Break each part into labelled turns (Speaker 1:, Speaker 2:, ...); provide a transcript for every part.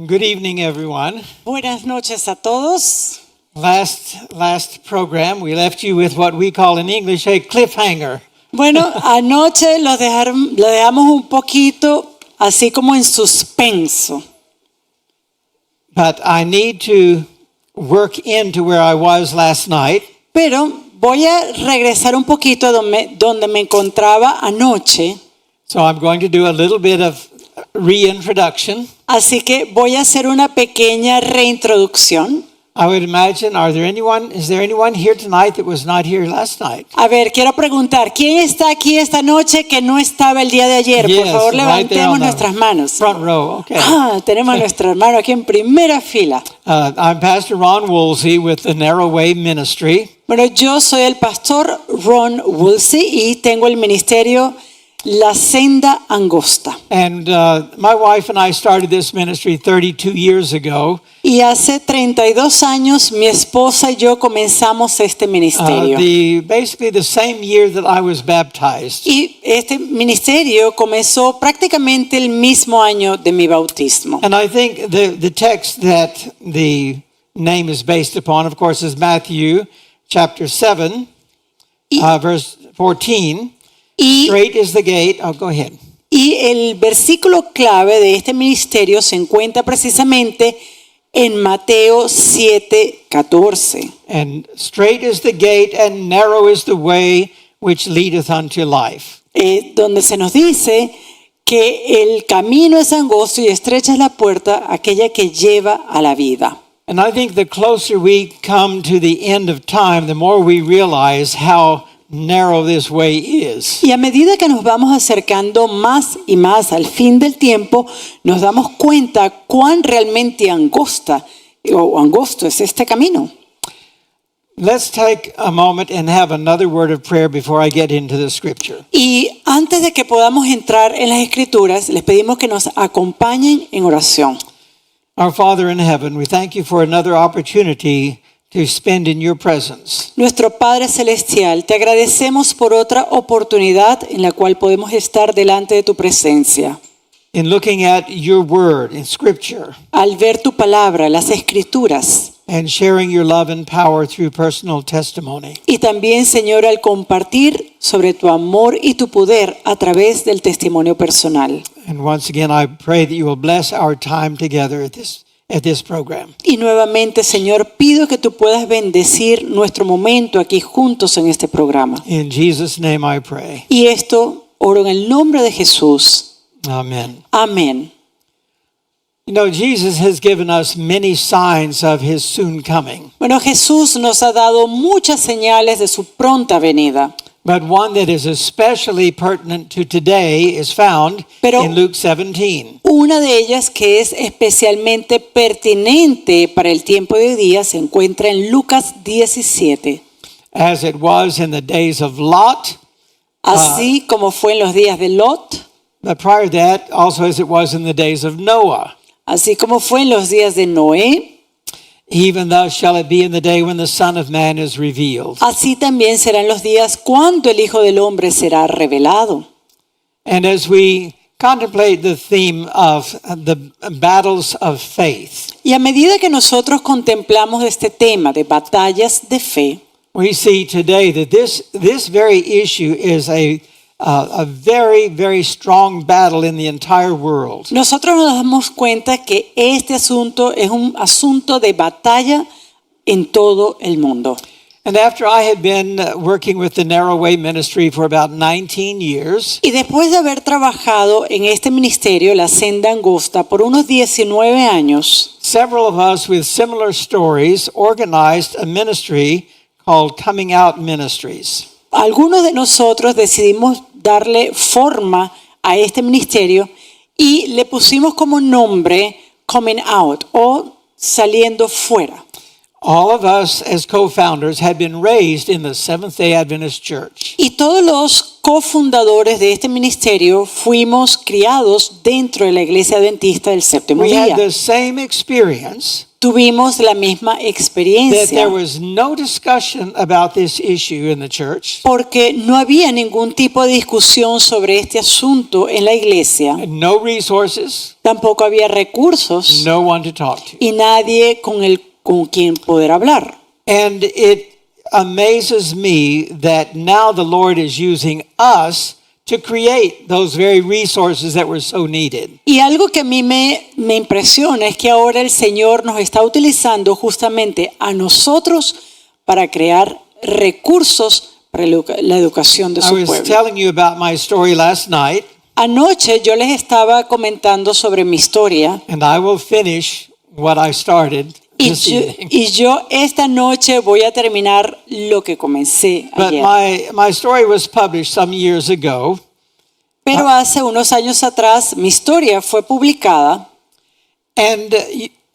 Speaker 1: Good evening, everyone.
Speaker 2: Buenas noches a todos.
Speaker 1: Last program, we left you with what we call in English a cliffhanger.
Speaker 2: Bueno, anoche lo dejamos un poquito así como en suspenso.
Speaker 1: But I need to work into where I was last night.
Speaker 2: Pero voy a regresar un poquito a donde me encontraba anoche.
Speaker 1: So I'm going to do a little bit of reintroduction.
Speaker 2: Así que voy a hacer una pequeña reintroducción.
Speaker 1: I would imagine, is there anyone here tonight that was not here last night?
Speaker 2: A ver, quiero preguntar, ¿quién está aquí esta noche que no estaba el día de ayer? Por
Speaker 1: Yes,
Speaker 2: favor,
Speaker 1: right there on
Speaker 2: levantemos
Speaker 1: the
Speaker 2: nuestras manos.
Speaker 1: Front row, okay.
Speaker 2: Tenemos a nuestro hermano aquí en primera fila.
Speaker 1: I'm Pastor Ron Woolsey with the Narrow Way Ministry.
Speaker 2: Bueno, yo soy el pastor Ron Woolsey y tengo el ministerio La Senda Angosta.
Speaker 1: And my wife and I started this ministry 32 years ago.
Speaker 2: Y hace 32 años mi esposa y yo comenzamos este ministerio.
Speaker 1: Basically the same year that I was baptized.
Speaker 2: Y este ministerio comenzó prácticamente el mismo año de mi bautismo.
Speaker 1: And I think the text that the name is based upon, of course, is Matthew chapter 7, verse 14. Straight is the gate. Oh, go ahead.
Speaker 2: Y el versículo clave de este ministerio se encuentra precisamente en Mateo 7:14.
Speaker 1: And straight is the gate and narrow is the way which leadeth unto life.
Speaker 2: Donde se nos dice que el camino es angosto y estrecha es la puerta, aquella que lleva a la vida.
Speaker 1: And I think the closer we come to the end of time, the more we realize how narrow this way is.
Speaker 2: Y a medida que nos vamos acercando más y más al fin del tiempo, nos damos cuenta cuán realmente angosto es este camino.
Speaker 1: Let's take a moment and have another word of prayer before I get into the scripture.
Speaker 2: Y antes de que podamos entrar en las escrituras, les pedimos que nos acompañen en oración.
Speaker 1: Our Father in heaven, we thank you for another opportunity to spend in your presence.
Speaker 2: Nuestro Padre Celestial, te agradecemos por otra oportunidad en la cual podemos estar delante de tu presencia.
Speaker 1: In looking at your word in scripture.
Speaker 2: Al ver tu palabra, las escrituras.
Speaker 1: And sharing your love and power through personal testimony.
Speaker 2: Y también, Señor, al compartir sobre tu amor y tu poder a través del testimonio personal.
Speaker 1: And once again, I pray that you will bless our time together at this program.
Speaker 2: Y nuevamente, Señor, pido que tú puedas bendecir nuestro momento aquí juntos en este programa.
Speaker 1: In Jesus' name I pray.
Speaker 2: Y esto oro en el nombre de Jesús.
Speaker 1: Amen.
Speaker 2: Amén.
Speaker 1: You know, Jesus has given us many signs of his soon coming.
Speaker 2: Bueno, Jesús nos ha dado muchas señales de su pronta venida.
Speaker 1: But one that is especially pertinent to today is found in Luke 17.
Speaker 2: Una de ellas que es especialmente pertinente para el tiempo de hoy día se encuentra en Lucas 17.
Speaker 1: As it was in the days of Lot.
Speaker 2: Así como fue en los días de Lot.
Speaker 1: But prior to that, also as it was in the days of Noah.
Speaker 2: Así como fue en los días de Noé.
Speaker 1: Even thus shall it be in the day when the Son of Man is revealed.
Speaker 2: Así también serán los días cuando el Hijo del Hombre será revelado.
Speaker 1: And as we contemplate the theme of the battles of faith.
Speaker 2: Y a medida que nosotros contemplamos este tema de batallas de fe,
Speaker 1: we see today that this very issue is a very, very strong battle in the entire world.
Speaker 2: Nosotros nos damos cuenta que este asunto es un asunto de batalla en todo el mundo.
Speaker 1: And after I had been working with the Narrow Way Ministry for about 19 years,
Speaker 2: y después de haber trabajado en este ministerio, La Senda Angosta, por unos 19 años,
Speaker 1: several of us with similar stories organized a ministry called Coming Out Ministries.
Speaker 2: Algunos de nosotros decidimos darle forma a este ministerio y le pusimos como nombre Coming Out o saliendo fuera.
Speaker 1: All of us as co-founders had been raised in the Seventh-day Adventist Church.
Speaker 2: Y todos los cofundadores de este ministerio fuimos criados dentro de la Iglesia Adventista del Séptimo
Speaker 1: We
Speaker 2: Día.
Speaker 1: had the same experience.
Speaker 2: tuvimos la misma
Speaker 1: that there
Speaker 2: experiencia,
Speaker 1: was no discussion about this issue in the church,
Speaker 2: porque no había ningún tipo de discusión sobre este asunto en la iglesia.
Speaker 1: no resources,
Speaker 2: Tampoco había recursos
Speaker 1: no one to talk to.
Speaker 2: y nadie con quien poder hablar.
Speaker 1: And it amazes me that now the Lord is using us to create those very resources that were so needed.
Speaker 2: Y algo que a mí me impresiona es que ahora el Señor nos está utilizando justamente a nosotros para crear recursos para la educación de
Speaker 1: I
Speaker 2: su
Speaker 1: was
Speaker 2: pueblo.
Speaker 1: telling you about my story last night,
Speaker 2: Anoche yo les estaba comentando sobre mi historia
Speaker 1: and I will finish what I started
Speaker 2: y
Speaker 1: this
Speaker 2: yo,
Speaker 1: evening.
Speaker 2: y yo esta noche voy a terminar lo que comencé
Speaker 1: But
Speaker 2: ayer.
Speaker 1: my story was published some years ago,
Speaker 2: Pero hace unos años atrás mi historia fue publicada.
Speaker 1: and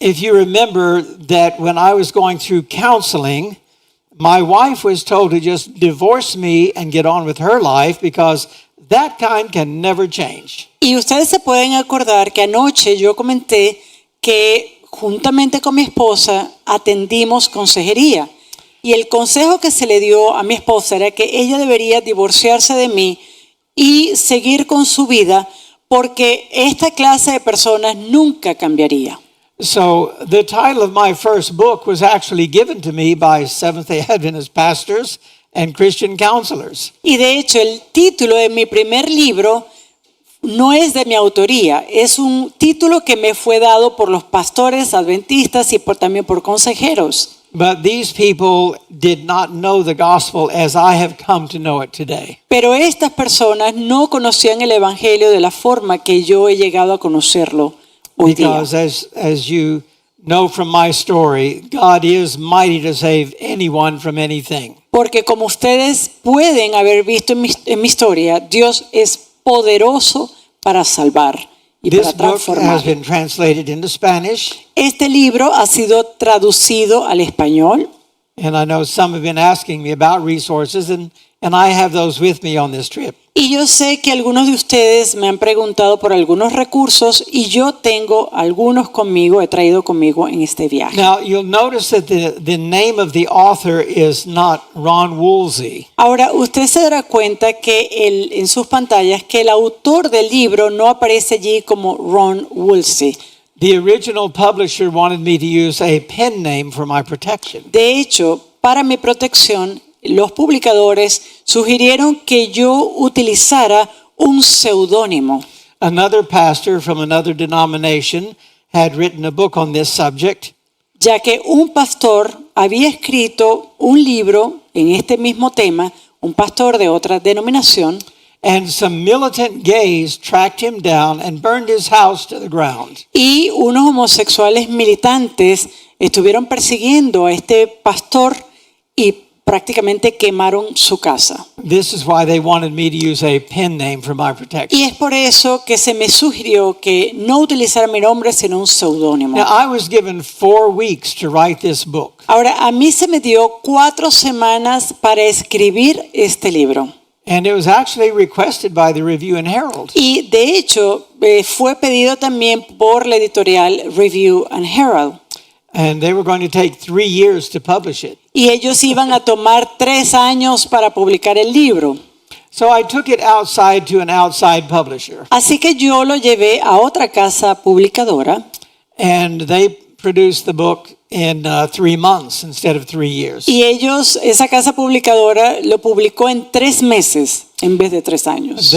Speaker 1: if you remember that when I was going through counseling, my wife was told to just divorce me and get on with her life because that kind can never change.
Speaker 2: Y ustedes se pueden acordar que anoche yo comenté que juntamente con mi esposa atendimos consejería. Y el consejo que se le dio a mi esposa era que ella debería divorciarse de mí y seguir con su vida porque esta clase de personas nunca cambiaría.
Speaker 1: So the title of my first book was actually given to me by Seventh-day Adventist pastors and Christian counselors.
Speaker 2: Y de hecho el título de mi primer libro no es de mi autoría, es un título que me fue dado por los pastores adventistas y también por consejeros.
Speaker 1: But these people did not know the gospel as I have come to know it today.
Speaker 2: Pero estas personas no conocían el evangelio de la forma que yo he llegado a conocerlo hoy día.
Speaker 1: Because as you know from my story, God is mighty to save anyone from anything.
Speaker 2: Porque como ustedes pueden haber visto en mi historia, Dios es poderoso para salvar y
Speaker 1: This
Speaker 2: para
Speaker 1: book
Speaker 2: transformar.
Speaker 1: has been translated into Spanish,
Speaker 2: Este libro ha sido traducido al español.
Speaker 1: and I know some have been asking me about resources, and I have those with me on this trip.
Speaker 2: Y yo sé que algunos de ustedes me han preguntado por algunos recursos y yo tengo algunos conmigo, he traído conmigo en este viaje.
Speaker 1: Now, you'll notice that the name of the author is not Ron Woolsey.
Speaker 2: Ahora, usted se dará cuenta que en sus pantallas que el autor del libro no aparece allí como Ron Woolsey.
Speaker 1: The original publisher wanted me to use a pen name for my protection.
Speaker 2: De hecho, para mi protección, los publicadores sugirieron que yo utilizara un seudónimo.
Speaker 1: Another pastor from another denomination had written a book on this subject,
Speaker 2: Ya que un pastor había escrito un libro en este mismo tema, un pastor de otra denominación,
Speaker 1: and some militant gays tracked him down and burned his house to the ground.
Speaker 2: y unos homosexuales militantes estuvieron persiguiendo a este pastor y prácticamente quemaron su casa.
Speaker 1: This is why they wanted me to use a pen name for my protection.
Speaker 2: Y es por eso que se me sugirió que no utilizara mi nombre sino un seudónimo.
Speaker 1: Now, I was given 4 weeks to write this book.
Speaker 2: Ahora, a mí se me dio 4 semanas para escribir este libro.
Speaker 1: And it was actually requested by the Review and Herald.
Speaker 2: Y de hecho fue pedido también por la editorial Review and Herald.
Speaker 1: And they were going to take 3 years to publish it.
Speaker 2: Y ellos iban a tomar 3 años para publicar el libro.
Speaker 1: So I took it outside to an outside publisher.
Speaker 2: Así que yo lo llevé a otra casa publicadora
Speaker 1: And they produced the book in 3 months instead of 3 years.
Speaker 2: y ellos, esa casa publicadora, lo publicó en 3 meses en vez de 3 años.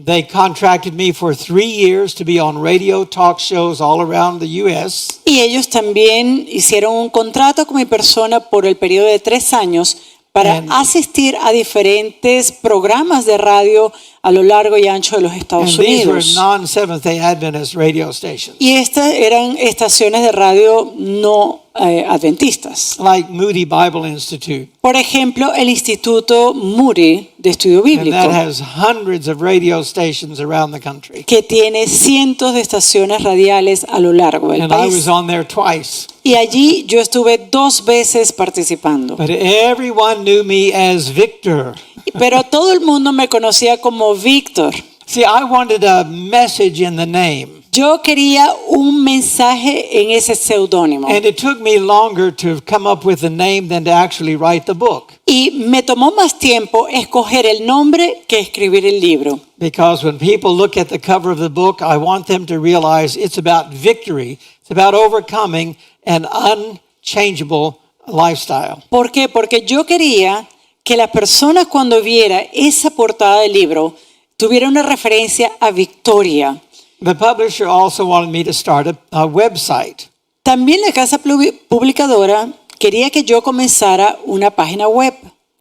Speaker 1: They contracted me for 3 years to be on radio talk shows all around the U.S.
Speaker 2: Y ellos también hicieron un contrato con mi persona por el periodo de 3 años para
Speaker 1: And-
Speaker 2: asistir a diferentes programas de radio a lo largo y ancho de los
Speaker 1: And
Speaker 2: Estados
Speaker 1: these were
Speaker 2: Unidos.
Speaker 1: non-Seventh-day Adventist radio stations,
Speaker 2: Y estas eran estaciones de radio no adventistas.
Speaker 1: like Moody Bible Institute.
Speaker 2: Por ejemplo, el Instituto Moody de Estudio
Speaker 1: And
Speaker 2: Bíblico,
Speaker 1: that has hundreds of radio stations around the country.
Speaker 2: que tiene cientos de estaciones radiales a lo largo del
Speaker 1: And I
Speaker 2: país.
Speaker 1: was on there twice.
Speaker 2: Y allí yo estuve 2 veces participando.
Speaker 1: But everyone knew me as Victor.
Speaker 2: Pero todo el mundo me conocía como Víctor.
Speaker 1: See, I wanted a message in the name.
Speaker 2: Yo quería un mensaje en ese seudónimo.
Speaker 1: And it took me longer to come up with the name than to actually write the book.
Speaker 2: Y me tomó más tiempo escoger el nombre que escribir el libro.
Speaker 1: Because when people look at the cover of the book, I want them to realize it's about victory. It's about overcoming an unchangeable lifestyle.
Speaker 2: ¿Por qué? Porque yo quería que las personas cuando viera esa portada del libro tuviera una referencia a victoria.
Speaker 1: The publisher also wanted me to start a website.
Speaker 2: También la casa publicadora quería que yo comenzara una página web.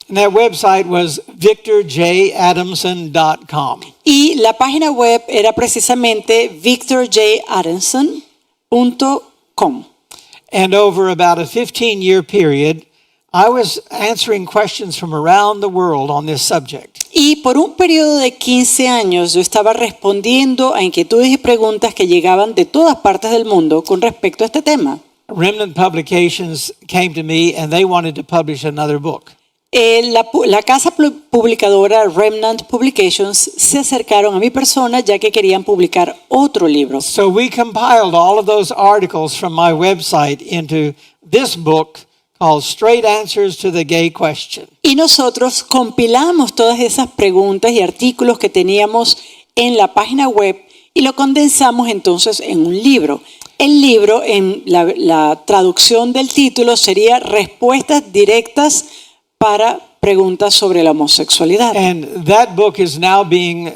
Speaker 1: And that website was victorjadamson.com.
Speaker 2: Y la página web era precisamente victorjadamson.com.
Speaker 1: And over about a 15-year period, I was answering questions from around the world on this subject.
Speaker 2: Y por un periodo de 15 años yo estaba respondiendo a inquietudes y preguntas que llegaban de todas partes del mundo con respecto a este tema.
Speaker 1: Remnant Publications came to me and they wanted to publish another book.
Speaker 2: La casa publicadora Remnant Publications se acercaron a mi persona ya que querían publicar otro libro.
Speaker 1: So we compiled all of those articles from my website into this book called Straight Answers to the Gay Question.
Speaker 2: Y nosotros compilamos todas esas preguntas y artículos que teníamos en la página web y lo condensamos entonces en un libro. El libro, en la traducción del título, sería Respuestas directas para preguntas sobre la homosexualidad.
Speaker 1: And that book is now being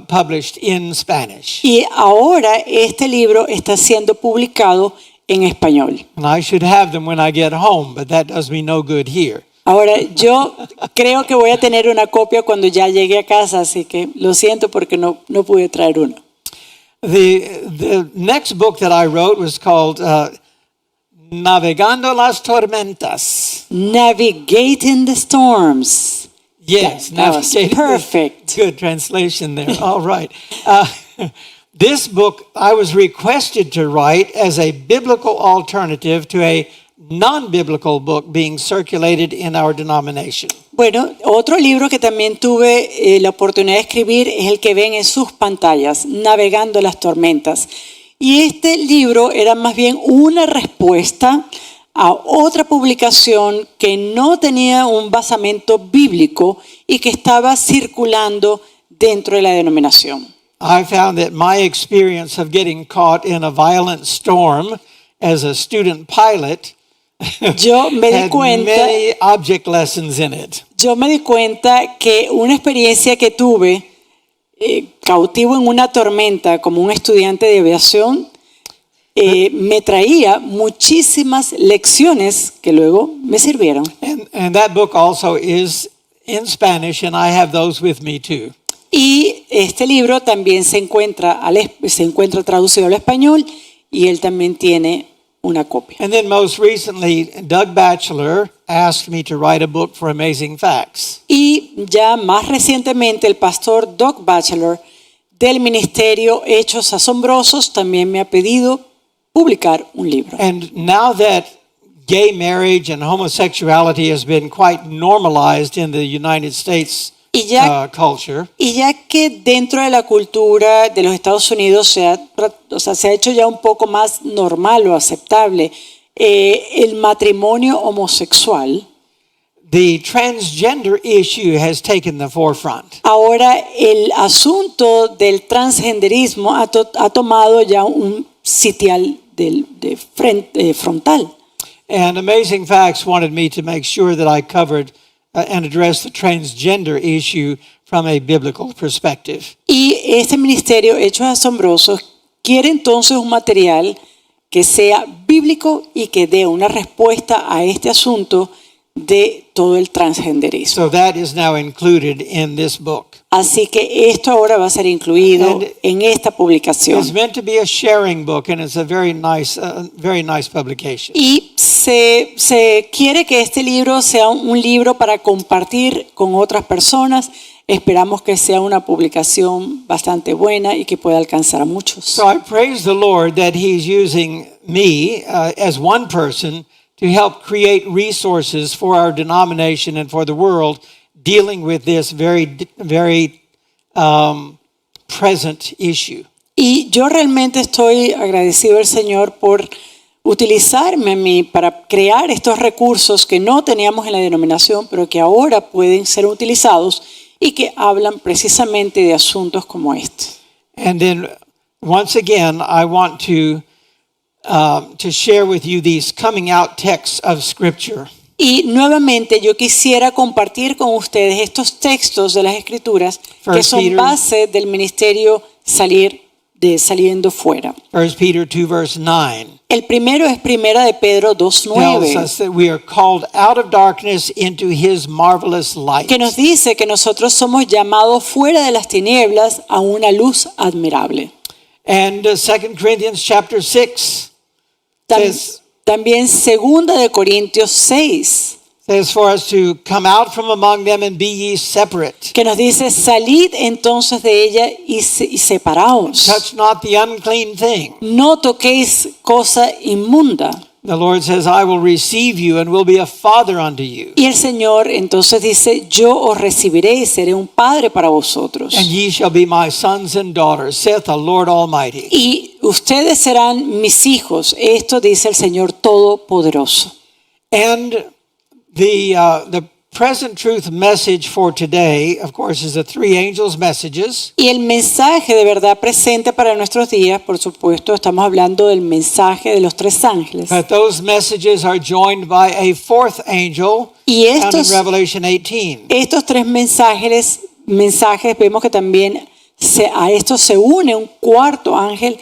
Speaker 1: published in Spanish.
Speaker 2: Y ahora este libro está siendo publicado en español.
Speaker 1: And I should have them when I get home, but that does me no good here.
Speaker 2: Ahora, yo creo que voy a tener una copia cuando ya llegue a casa, así que lo siento porque no pude traer una.
Speaker 1: The next book that I wrote was called Navegando las Tormentas.
Speaker 2: Navigating the Storms.
Speaker 1: Yes,
Speaker 2: That was
Speaker 1: Navigating.
Speaker 2: perfect.
Speaker 1: Good translation there. All right. This book I was requested to write as a biblical alternative to a non-biblical book being circulated in our denomination.
Speaker 2: Bueno, otro libro que también tuve la oportunidad de escribir es el que ven en sus pantallas, Navegando las Tormentas. Y este libro era más bien una respuesta a otra publicación que no tenía un basamento bíblico y que estaba circulando dentro de la denominación.
Speaker 1: I found that my experience of getting caught in a violent storm as a student pilot
Speaker 2: Yo me di
Speaker 1: had
Speaker 2: cuenta,
Speaker 1: many object lessons in it.
Speaker 2: que una experiencia que tuve cautivo en una tormenta como un estudiante de aviación me traía muchísimas lecciones que luego me sirvieron.
Speaker 1: And that book also is in Spanish, and I have those with me too.
Speaker 2: Y este libro también se encuentra traducido al español y él también tiene una copia.
Speaker 1: And then most recently, Doug Batchelor asked me to write a book for Amazing Facts.
Speaker 2: Y ya más recientemente el pastor Doug Batchelor del ministerio Hechos Asombrosos también me ha pedido publicar un libro.
Speaker 1: And now that gay marriage and homosexuality has been quite normalized in the United States culture,
Speaker 2: Y ya que dentro de la cultura de los Estados Unidos se ha hecho ya un poco más normal o aceptable el matrimonio homosexual,
Speaker 1: the transgender issue has taken the forefront.
Speaker 2: ahora el asunto del transgenderismo ha tomado ya un sitial frontal.
Speaker 1: And Amazing Facts wanted me to make sure that I covered and addressed the transgender issue from a biblical perspective.
Speaker 2: Y este ministerio Hechos Asombrosos quiere entonces un material que sea bíblico y que dé una respuesta a este asunto de todo el transgenderismo.
Speaker 1: So that is now included in this book.
Speaker 2: Así que esto ahora va a ser incluido
Speaker 1: And
Speaker 2: en esta publicación.
Speaker 1: It's meant to be a sharing book, and it's a very nice publication.
Speaker 2: Y se quiere que este libro sea un libro para compartir con otras personas. Esperamos que sea una publicación bastante buena y que pueda alcanzar a muchos.
Speaker 1: So I praise the Lord that He's using me as one person to help create resources for our denomination and for the world dealing with this very present issue.
Speaker 2: Y yo realmente estoy agradecido al Señor por utilizarme a mí para crear estos recursos que no teníamos en la denominación, pero que ahora pueden ser utilizados y que hablan precisamente de asuntos como este.
Speaker 1: And then once again, I want to share with you these coming out texts of Scripture.
Speaker 2: Y nuevamente yo quisiera compartir con ustedes estos textos de las Escrituras que
Speaker 1: First
Speaker 2: son
Speaker 1: Peter.
Speaker 2: base del ministerio saliendo fuera.
Speaker 1: 1 Peter 2 verse 9
Speaker 2: El primero es Primera de Pedro
Speaker 1: tells
Speaker 2: 2:9,
Speaker 1: us that we are called out of darkness into his marvelous light.
Speaker 2: que nos dice que nosotros somos llamados fuera de las tinieblas a una luz admirable.
Speaker 1: And 2 Corinthians chapter 6 says,
Speaker 2: También Segunda de Corintios 6,
Speaker 1: for us to come out from among them and be ye separate.
Speaker 2: que nos dice, salid entonces de ella y separaos.
Speaker 1: Touch not the unclean thing.
Speaker 2: No toquéis cosa inmunda.
Speaker 1: The Lord says, I will receive you and will be a father unto you.
Speaker 2: Y el Señor entonces dice, yo os recibiré y seré un padre para vosotros.
Speaker 1: And ye shall be my sons and daughters, saith the Lord Almighty.
Speaker 2: Y ustedes serán mis hijos. Esto dice el Señor Todopoderoso.
Speaker 1: And the present truth message for today, of course, is the three angels' messages.
Speaker 2: Y el mensaje de verdad presente para nuestros días, por supuesto, estamos hablando del mensaje de los tres ángeles.
Speaker 1: But those messages are joined by a fourth angel
Speaker 2: Y
Speaker 1: found in
Speaker 2: estos,
Speaker 1: Revelation 18.
Speaker 2: estos tres mensajes vemos que también a estos se une un cuarto ángel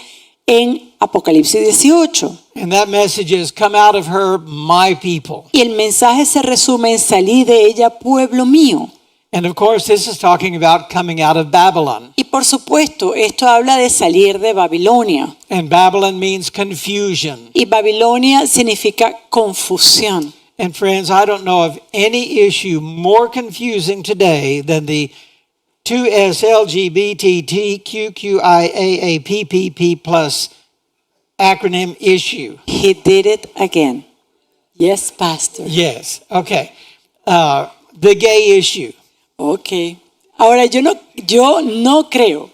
Speaker 2: en Apocalipsis 18.
Speaker 1: And that message is, come out of her, my people.
Speaker 2: Y el mensaje se resume en salir de ella, pueblo mío.
Speaker 1: And of course, this is talking about coming out of Babylon.
Speaker 2: Y por supuesto, esto habla de salir de Babilonia.
Speaker 1: And Babylon means confusion.
Speaker 2: Y Babilonia significa confusión.
Speaker 1: And friends, I don't know of any issue more confusing today than the 2SLGBTTQQIAAPPP plus acronym issue.
Speaker 2: He did it again. Yes, Pastor.
Speaker 1: Yes, okay. The gay issue.
Speaker 2: Ok. Ahora, yo no creo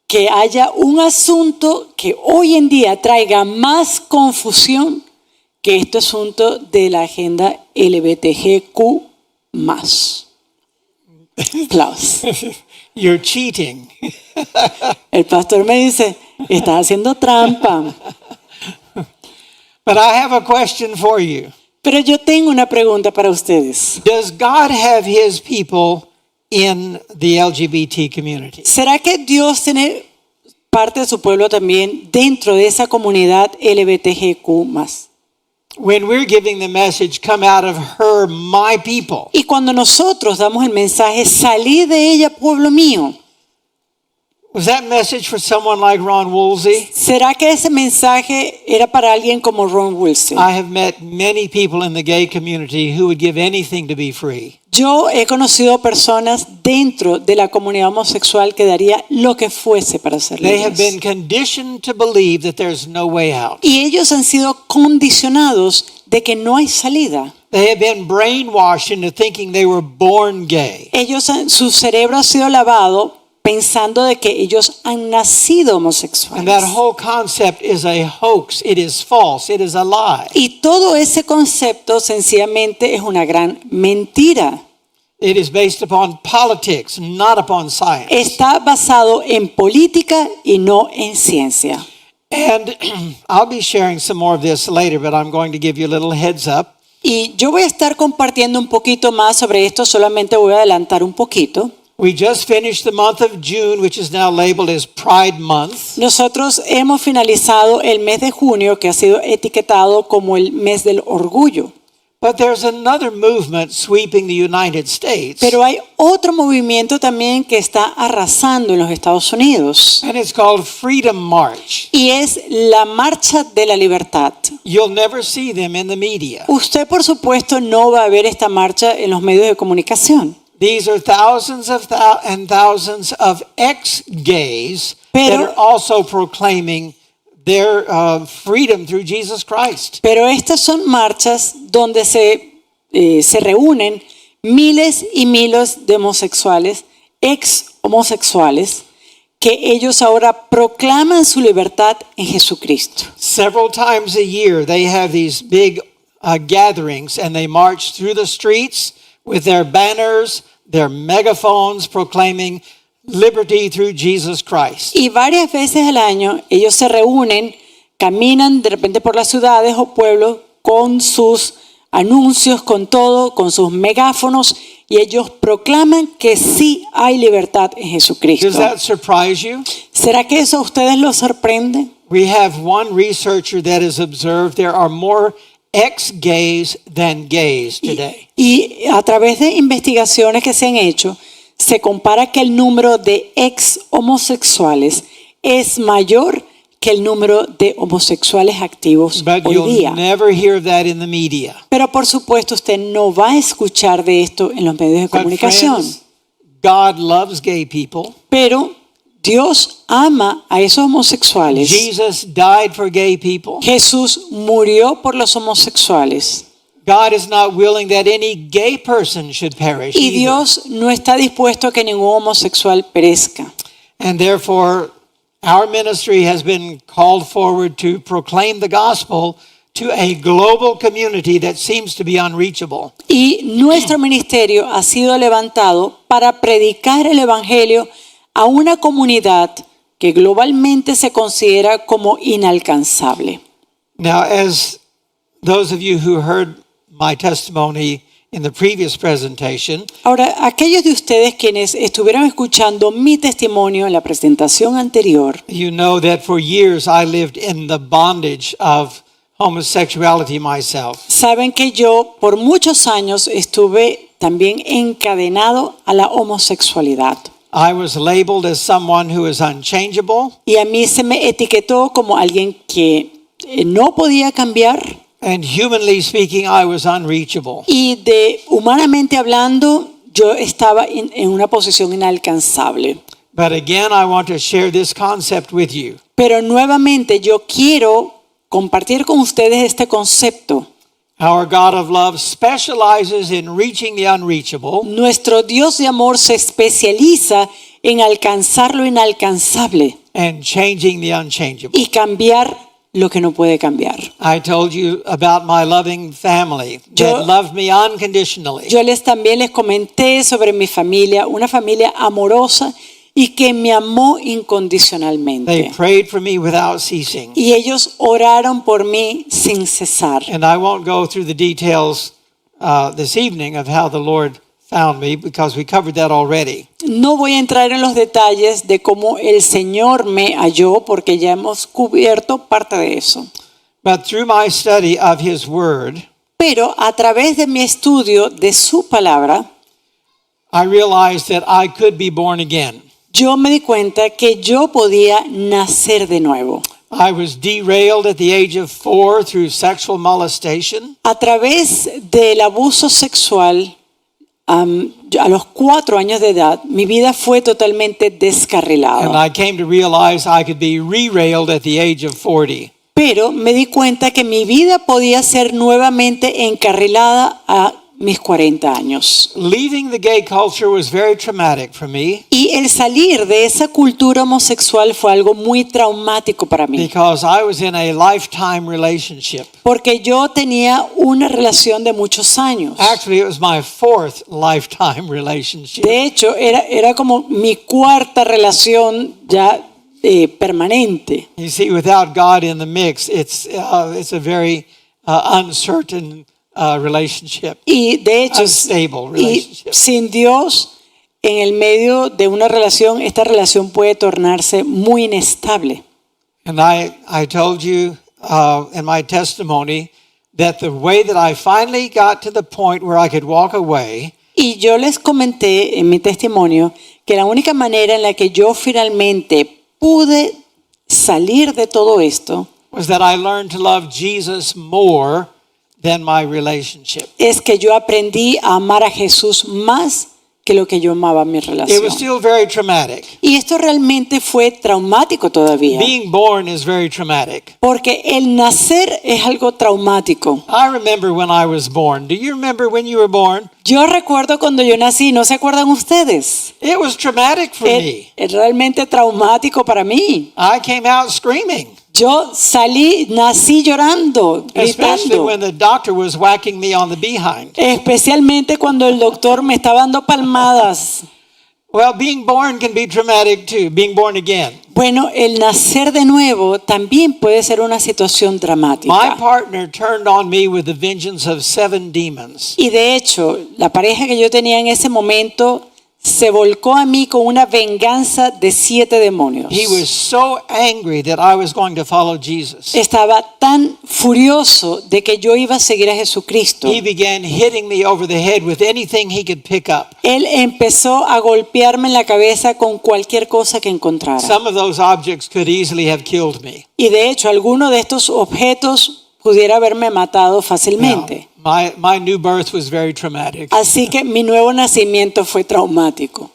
Speaker 2: que haya un asunto que hoy en día traiga más confusión que este asunto de la agenda LGBTQ+. Plus.
Speaker 1: You're cheating.
Speaker 2: El pastor me dice, estás haciendo trampa.
Speaker 1: But I have a question for you.
Speaker 2: Pero yo tengo una pregunta para ustedes.
Speaker 1: Does God have his people in the LGBT community?
Speaker 2: ¿Será que Dios tiene parte de su pueblo también dentro de esa comunidad LGBTQ+?
Speaker 1: When we're giving the message, come out of her, my people.
Speaker 2: Y cuando nosotros damos el mensaje, salí de ella, pueblo mío,
Speaker 1: Was that message for someone like Ron Woolsey?
Speaker 2: ¿será que ese mensaje era para alguien como Ron Wilson?
Speaker 1: I have met many people in the gay community who would give anything to be free.
Speaker 2: Yo he conocido personas dentro de la comunidad homosexual que daría lo que fuese para ser
Speaker 1: They have
Speaker 2: libres.
Speaker 1: been conditioned to believe that there's no way out.
Speaker 2: Y ellos han sido condicionados de que no hay salida.
Speaker 1: They have been brainwashed into thinking they were born gay.
Speaker 2: Su cerebro ha sido lavado pensando de que ellos han nacido
Speaker 1: And that
Speaker 2: homosexuales.
Speaker 1: whole concept is a hoax. It is false. It is a lie.
Speaker 2: Y todo ese concepto sencillamente es una gran mentira.
Speaker 1: It is based upon politics, not upon science.
Speaker 2: Está basado en política y no en ciencia.
Speaker 1: And I'll be sharing some more of this later, but I'm going to give you a little heads up.
Speaker 2: Y yo voy a estar compartiendo un poquito más sobre esto, solamente voy a adelantar un poquito.
Speaker 1: We just finished the month of June, which is now labeled as Pride Month.
Speaker 2: Nosotros hemos finalizado el mes de junio, que ha sido etiquetado como el mes del orgullo.
Speaker 1: But there's another movement sweeping the United States,
Speaker 2: Pero hay otro movimiento también que está arrasando en los Estados Unidos.
Speaker 1: and it's called Freedom March.
Speaker 2: Y es la Marcha de la Libertad.
Speaker 1: You'll never see them in the media.
Speaker 2: Usted, por supuesto, no va a ver esta marcha en los medios de comunicación.
Speaker 1: These are thousands and thousands of ex-gays that
Speaker 2: Pero-
Speaker 1: are also proclaiming their freedom through Jesus Christ.
Speaker 2: Pero estas son marchas donde se reúnen miles y miles de homosexuales, ex homosexuales, que ellos ahora proclaman su libertad en Jesucristo.
Speaker 1: Several times a year, they have these big gatherings, and they march through the streets with their banners, their megaphones, proclaiming liberty through Jesus Christ.
Speaker 2: Y varias veces al año ellos se reúnen, caminan de repente por las ciudades o pueblos con sus anuncios, con todo, con sus megáfonos, y ellos proclaman que sí hay libertad en Jesucristo.
Speaker 1: Does that surprise you?
Speaker 2: ¿Será que eso a ustedes los sorprende?
Speaker 1: We have one researcher that has observed there are more ex-gays than gays today.
Speaker 2: Y a través de investigaciones que se han hecho, se compara que el número de ex homosexuales es mayor que el número de homosexuales activos
Speaker 1: But
Speaker 2: hoy
Speaker 1: you'll
Speaker 2: día.
Speaker 1: never hear that in the media.
Speaker 2: Pero por supuesto usted no va a escuchar de esto en los medios de
Speaker 1: But
Speaker 2: comunicación.
Speaker 1: friends, God loves gay people.
Speaker 2: Pero Dios ama a esos homosexuales.
Speaker 1: Jesus died for gay people.
Speaker 2: Jesús murió por los homosexuales.
Speaker 1: God is not willing that any gay person should perish
Speaker 2: Y
Speaker 1: either.
Speaker 2: Dios no está dispuesto a que ningún homosexual perezca.
Speaker 1: And therefore, our ministry has been called forward to proclaim the gospel to a global community that seems to be unreachable.
Speaker 2: Y nuestro ministerio ha sido levantado para predicar el evangelio a una comunidad que globalmente se considera como inalcanzable.
Speaker 1: Now, as those of you who heard my testimony in the previous presentation,
Speaker 2: Ahora, aquellos de ustedes quienes estuvieron escuchando mi testimonio en la presentación anterior,
Speaker 1: you know that for years I lived in the bondage of homosexuality myself.
Speaker 2: saben que yo por muchos años estuve también encadenado a la homosexualidad.
Speaker 1: I was labeled as someone who is unchangeable,
Speaker 2: Y a mí se me etiquetó como alguien que no podía cambiar.
Speaker 1: and humanly speaking, I was unreachable.
Speaker 2: Y humanamente hablando, yo estaba en una posición inalcanzable.
Speaker 1: But again, I want to share this concept with you.
Speaker 2: Pero nuevamente yo quiero compartir con ustedes este concepto.
Speaker 1: Our God of love specializes in reaching the unreachable
Speaker 2: Nuestro Dios de amor se especializa en alcanzar lo inalcanzable
Speaker 1: and changing the unchangeable.
Speaker 2: y cambiar lo que no puede cambiar.
Speaker 1: I told you about my loving family
Speaker 2: Yo-
Speaker 1: that loved me unconditionally.
Speaker 2: Yo también les comenté sobre mi familia, una familia amorosa y que me amó
Speaker 1: They
Speaker 2: incondicionalmente.
Speaker 1: prayed for me without ceasing.
Speaker 2: Y ellos oraron por mí sin cesar.
Speaker 1: And I won't go through the details this evening of how the Lord found me because we covered that already.
Speaker 2: No voy a entrar en los detalles de cómo el Señor me halló porque ya hemos cubierto parte de eso.
Speaker 1: But through my study of His Word,
Speaker 2: Pero a través de mi estudio de su palabra,
Speaker 1: I realized that I could be born again.
Speaker 2: yo me di cuenta que yo podía nacer de nuevo.
Speaker 1: I was derailed at the age of 4 through sexual molestation.
Speaker 2: A través del abuso sexual, a los 4 años de edad, mi vida fue totalmente
Speaker 1: And
Speaker 2: descarrilada.
Speaker 1: I came to realize I could be re-railed at the age of 40.
Speaker 2: Pero me di cuenta que mi vida podía ser nuevamente encarrilada a mis 40 años.
Speaker 1: Leaving the gay culture was very traumatic for me
Speaker 2: Y el salir de esa cultura homosexual fue algo muy traumático para mí.
Speaker 1: because I was in a lifetime relationship.
Speaker 2: Porque yo tenía una relación de muchos años.
Speaker 1: Actually, it was my 4th lifetime relationship.
Speaker 2: De hecho, era como mi 4ª relación ya permanente.
Speaker 1: You see, without God in the mix, it's a very uncertain relationship,
Speaker 2: Y de hecho,
Speaker 1: unstable
Speaker 2: y
Speaker 1: relationship.
Speaker 2: sin Dios en el medio de una relación, esta relación puede tornarse muy inestable.
Speaker 1: And I told you in my testimony that the way that I finally got to the point where I could walk away
Speaker 2: Y yo les comenté en mi testimonio que la única manera en la que yo finalmente pude salir de todo esto
Speaker 1: was that I learned to love Jesus more than my relationship.
Speaker 2: es que yo aprendí a amar a Jesús más que lo que yo amaba mi
Speaker 1: It
Speaker 2: relación.
Speaker 1: was still very traumatic.
Speaker 2: Y esto realmente fue traumático todavía,
Speaker 1: Being born is very traumatic.
Speaker 2: porque el nacer es algo traumático.
Speaker 1: I remember when I was born. Do you remember when you were born?
Speaker 2: Yo recuerdo cuando yo nací, ¿no se acuerdan ustedes?
Speaker 1: It was traumatic for me.
Speaker 2: Es realmente traumático para mí.
Speaker 1: I came out screaming,
Speaker 2: Yo nací llorando,
Speaker 1: especially
Speaker 2: gritando.
Speaker 1: when the doctor was whacking me on the behind.
Speaker 2: Especialmente cuando el doctor me estaba dando palmadas.
Speaker 1: Well, being born can be traumatic too, being born again.
Speaker 2: Bueno, el nacer de nuevo también puede ser una situación
Speaker 1: My
Speaker 2: dramática.
Speaker 1: partner turned on me with the vengeance of 7 demons.
Speaker 2: Y de hecho, la pareja que yo tenía en ese momento se volcó a mí con una venganza de 7 demonios.
Speaker 1: He was so angry that I was going to follow Jesus.
Speaker 2: Estaba tan furioso de que yo iba a seguir a Jesucristo.
Speaker 1: He began hitting me over the head with anything he could pick up.
Speaker 2: Él empezó a golpearme en la cabeza con cualquier cosa que encontrara.
Speaker 1: Some of those objects could easily have killed me.
Speaker 2: Y de hecho, alguno de estos objetos pudiera haberme matado fácilmente.
Speaker 1: My new birth was very traumatic.
Speaker 2: Así que mi nuevo nacimiento fue traumático.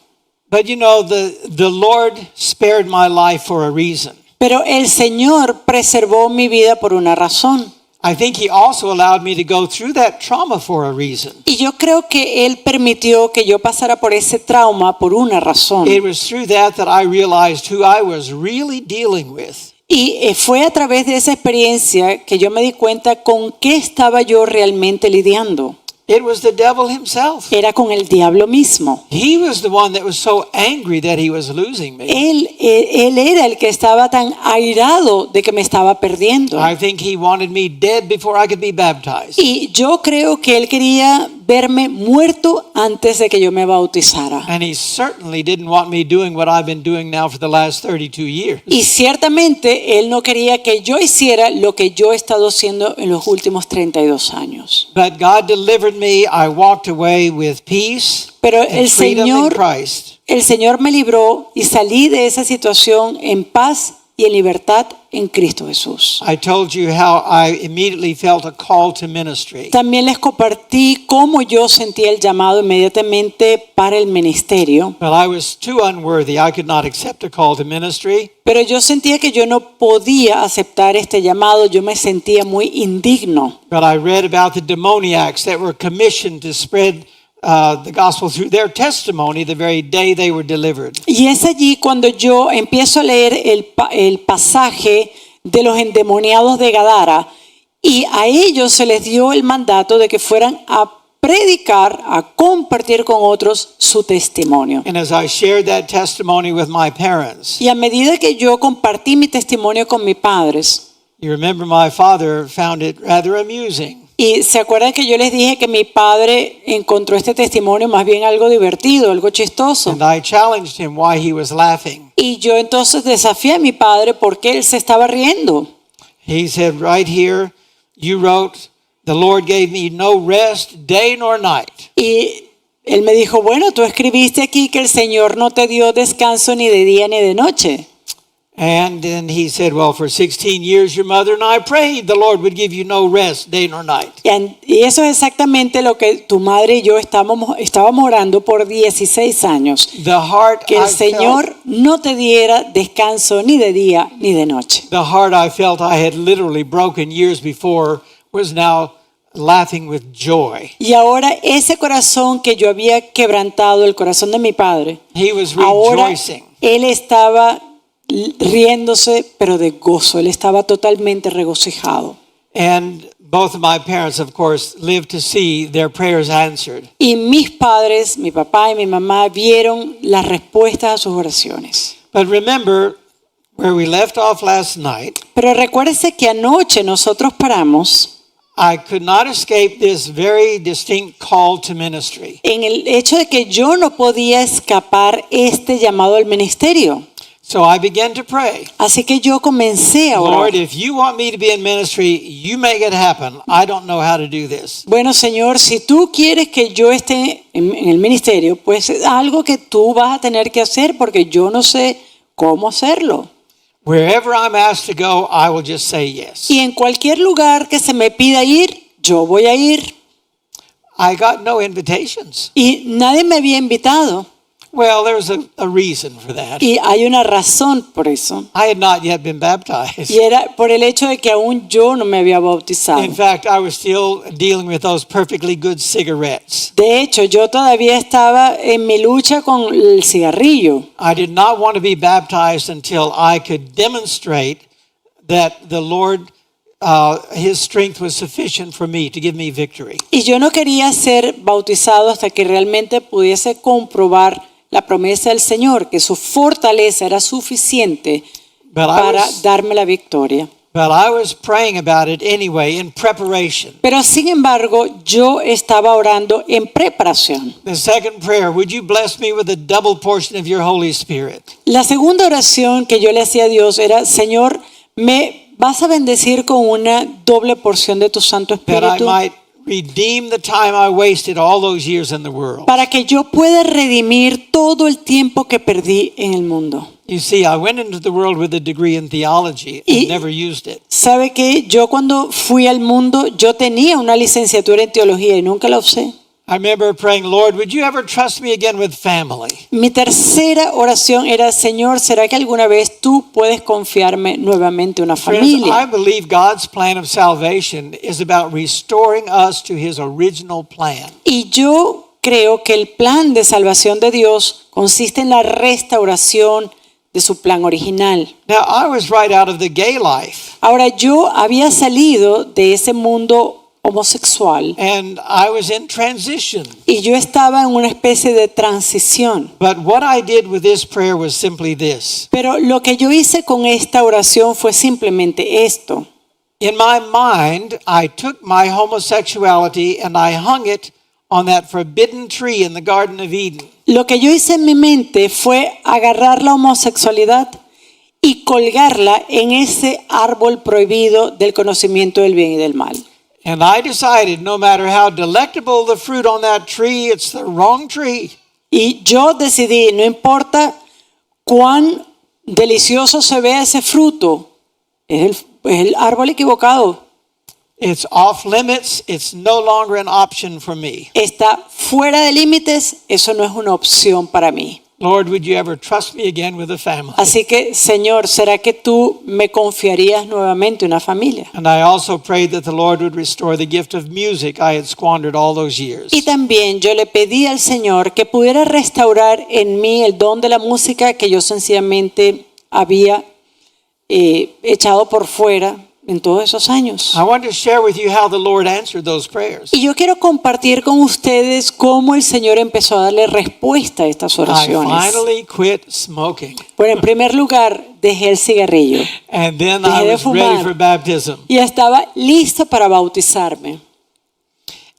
Speaker 1: But you know, the Lord spared my life for a reason.
Speaker 2: Pero el Señor preservó mi vida por una razón.
Speaker 1: I think he also allowed me to go through that trauma for a reason.
Speaker 2: Y yo creo que Él permitió que yo pasara por ese trauma por una razón.
Speaker 1: It was through that I realized who I was really dealing with.
Speaker 2: Y fue a través de esa experiencia que yo me di cuenta con qué estaba yo realmente lidiando.
Speaker 1: It was the devil himself.
Speaker 2: Era con el diablo mismo.
Speaker 1: He was the one that was so angry that he was losing me.
Speaker 2: Él era el que estaba tan airado de que me estaba perdiendo.
Speaker 1: I think he wanted me dead before I could be baptized.
Speaker 2: Y yo creo que él quería verme muerto antes de que yo me bautizara.
Speaker 1: And he certainly didn't want me doing what I've been doing now for the last 32 years.
Speaker 2: Y ciertamente él no quería que yo hiciera lo que yo he estado haciendo en los últimos 32 años.
Speaker 1: But God delivered me. I walked away with peace
Speaker 2: Pero
Speaker 1: and
Speaker 2: el
Speaker 1: freedom in
Speaker 2: Señor,
Speaker 1: Christ.
Speaker 2: el Señor me libró y salí de esa situación en paz y en libertad en Cristo Jesús.
Speaker 1: I told you how I immediately felt a call to ministry.
Speaker 2: También les compartí cómo yo sentí el llamado inmediatamente para el ministerio.
Speaker 1: But I was too unworthy. I could not accept a call to ministry.
Speaker 2: Pero yo sentía que yo no podía aceptar este llamado, yo me sentía muy indigno.
Speaker 1: But I read about the demoniacs that were commissioned to spread the gospel through their testimony the very day they were delivered.
Speaker 2: Y es allí cuando yo empiezo a leer el pasaje de los endemoniados de Gadara y a ellos se les dio el mandato de que fueran a predicar, a compartir con otros su testimonio.
Speaker 1: And as I shared that testimony with my parents,
Speaker 2: Y a medida que yo compartí mi testimonio con mis padres,
Speaker 1: you remember my father found it rather amusing.
Speaker 2: y se acuerdan que yo les dije que mi padre encontró este testimonio más bien algo divertido, algo chistoso.
Speaker 1: And I challenged him why he was laughing.
Speaker 2: Y yo entonces desafié a mi padre porque él se estaba riendo.
Speaker 1: He said, right here, you wrote, the Lord gave me no rest, day nor night.
Speaker 2: Y él me dijo, bueno, tú escribiste aquí que el Señor no te dio descanso ni de día ni de noche.
Speaker 1: And then he said, well, for 16 years, your mother and I prayed the Lord would give you no rest, day nor night.
Speaker 2: Y eso es exactamente lo que tu madre y yo estábamos orando por 16 años.
Speaker 1: The heart
Speaker 2: Que el
Speaker 1: I
Speaker 2: Señor
Speaker 1: felt,
Speaker 2: no te diera descanso ni de día ni de noche.
Speaker 1: the heart I felt I had literally broken years before was now laughing with joy.
Speaker 2: Y ahora ese corazón que yo había quebrantado, el corazón de mi padre,
Speaker 1: He was
Speaker 2: ahora
Speaker 1: rejoicing.
Speaker 2: él estaba riéndose, pero de gozo. Él estaba totalmente regocijado.
Speaker 1: And both of my parents, of course, lived to see their prayers answered.
Speaker 2: Y mis padres, mi papá y mi mamá, vieron las respuestas a sus oraciones.
Speaker 1: But remember where we left off last night.
Speaker 2: Pero recuérdese que anoche nosotros paramos
Speaker 1: I could not escape this very distinct call to ministry.
Speaker 2: en el hecho de que yo no podía escapar este llamado al ministerio.
Speaker 1: So I began to pray.
Speaker 2: Así que yo comencé a orar.
Speaker 1: Lord, if you want me to be in ministry, you make it happen. I don't know how to do this.
Speaker 2: Bueno, Señor, si tú quieres que yo esté en el ministerio, pues es algo que tú vas a tener que hacer porque yo no sé cómo hacerlo.
Speaker 1: Wherever I'm asked to go, I will just say yes.
Speaker 2: Y en cualquier lugar que se me pida ir, yo voy a ir.
Speaker 1: I got no invitations.
Speaker 2: Y nadie me había invitado.
Speaker 1: Well, there's a reason for that.
Speaker 2: Y hay una razón por eso.
Speaker 1: I had not yet been baptized.
Speaker 2: Y era por el hecho de que aún yo no me había bautizado.
Speaker 1: In fact, I was still dealing with those perfectly good cigarettes.
Speaker 2: De hecho, yo todavía estaba en mi lucha con el cigarrillo.
Speaker 1: I did not want to be baptized until I could demonstrate that the Lord, His strength was sufficient for me to give me victory.
Speaker 2: Y yo no quería ser bautizado hasta que realmente pudiese comprobar la promesa del Señor, que su fortaleza era suficiente para darme la victoria.
Speaker 1: But I was praying about it anyway in preparation.
Speaker 2: Pero sin embargo, yo estaba orando en preparación.
Speaker 1: The second prayer, would you bless me with a double portion of your Holy Spirit?
Speaker 2: La segunda oración que yo le hacía a Dios era, Señor, me vas a bendecir con una doble porción de tu Santo
Speaker 1: That I
Speaker 2: Espíritu
Speaker 1: might redeem the time I wasted all those years in the world.
Speaker 2: para que yo pueda redimir todo el tiempo que perdí en el mundo.
Speaker 1: You see, I went into the world with a degree in theology and never used it.
Speaker 2: ¿Sabe qué? Yo cuando fui al mundo, yo tenía una licenciatura en teología y nunca la usé.
Speaker 1: I remember praying, Lord, would you ever trust me again with family?
Speaker 2: Mi tercera oración era, Señor, ¿será que alguna vez tú puedes confiarme nuevamente una
Speaker 1: Friends, I
Speaker 2: familia?
Speaker 1: believe God's plan of salvation is about restoring us to His original plan.
Speaker 2: Y yo creo que el plan de salvación de Dios consiste en la restauración de su plan original.
Speaker 1: Now, I was right out of the gay life,
Speaker 2: Ahora, yo había salido de ese mundo homosexual
Speaker 1: and I was in transition.
Speaker 2: y yo estaba en una especie de transición.
Speaker 1: But what I did with this prayer was simply this.
Speaker 2: Pero lo que yo hice con esta oración fue simplemente esto.
Speaker 1: In my mind, I took my homosexuality and I hung it on that forbidden tree in the Garden of Eden.
Speaker 2: Lo que yo hice en mi mente fue agarrar la homosexualidad y colgarla en ese árbol prohibido del conocimiento del bien y del mal.
Speaker 1: And I decided no matter how delectable the fruit on that tree, it's the wrong tree.
Speaker 2: Y yo decidí, no importa cuán delicioso se vea ese fruto, es el árbol equivocado.
Speaker 1: It's off limits. It's no longer an option for me.
Speaker 2: Está fuera de límites, eso no es una opción para mí.
Speaker 1: Lord, would you ever trust me again with a family?
Speaker 2: Así que, Señor, ¿será que tú me confiarías nuevamente una familia?
Speaker 1: And I also prayed that the Lord would restore the gift of music I had squandered all those years.
Speaker 2: Y también yo le pedí al Señor que pudiera restaurar en mí el don de la música que yo sencillamente había echado por fuera en todos esos años.
Speaker 1: I want to share with you how the Lord answered those prayers.
Speaker 2: Y yo quiero compartir con ustedes cómo el Señor empezó a darle respuesta a estas
Speaker 1: I
Speaker 2: oraciones.
Speaker 1: finally quit smoking.
Speaker 2: Bueno, en primer lugar, dejé el cigarrillo
Speaker 1: And then
Speaker 2: Dejé
Speaker 1: I
Speaker 2: de
Speaker 1: was
Speaker 2: fumar.
Speaker 1: ready for baptism.
Speaker 2: y estaba listo para bautizarme.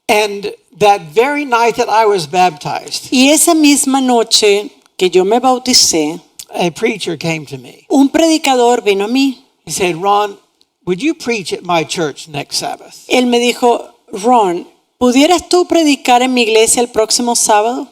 Speaker 1: And that very night that I was baptized,
Speaker 2: Y esa misma noche que yo me bauticé,
Speaker 1: a preacher came to me.
Speaker 2: un predicador vino a mí.
Speaker 1: He said, Ron, would you preach at my church next Sabbath?
Speaker 2: Él me dijo, Ron, ¿pudieras tú predicar en mi iglesia el próximo sábado?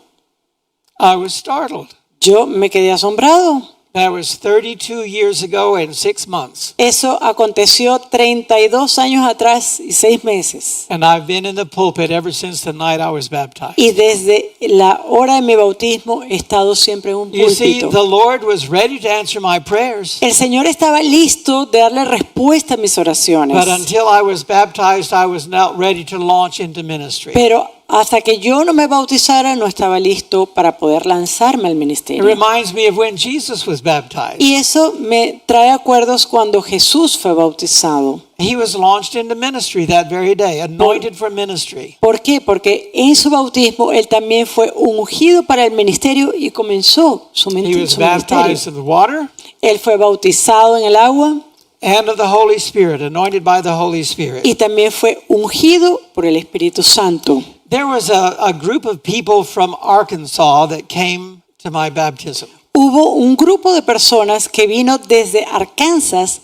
Speaker 1: I was startled.
Speaker 2: Yo me quedé asombrado.
Speaker 1: That was 32 years ago and 6 months.
Speaker 2: Eso aconteció 32 años atrás y 6 meses.
Speaker 1: And I've been in the pulpit ever since the night I was baptized.
Speaker 2: Y desde la hora de mi bautismo he estado siempre en un
Speaker 1: You see,
Speaker 2: púlpito.
Speaker 1: the Lord was ready to answer my prayers.
Speaker 2: El Señor estaba listo de darle respuesta a mis oraciones.
Speaker 1: But until I was baptized, I was not ready to launch into ministry.
Speaker 2: Pero hasta que yo no me bautizara, no estaba listo para poder lanzarme al
Speaker 1: It
Speaker 2: ministerio.
Speaker 1: reminds me of when Jesus was baptized.
Speaker 2: Y eso me trae acuerdos cuando Jesús fue bautizado.
Speaker 1: He was launched into ministry that very day, anointed for ministry.
Speaker 2: ¿Por qué? Porque en su bautismo él también fue ungido para el ministerio y comenzó su
Speaker 1: He was
Speaker 2: ministerio.
Speaker 1: baptized of the water
Speaker 2: Él fue bautizado en el agua
Speaker 1: and of the Holy Spirit, anointed by the Holy Spirit.
Speaker 2: y también fue ungido por el Espíritu Santo.
Speaker 1: There was a group of people from Arkansas that came to my baptism.
Speaker 2: Hubo un grupo de personas que vino desde Arkansas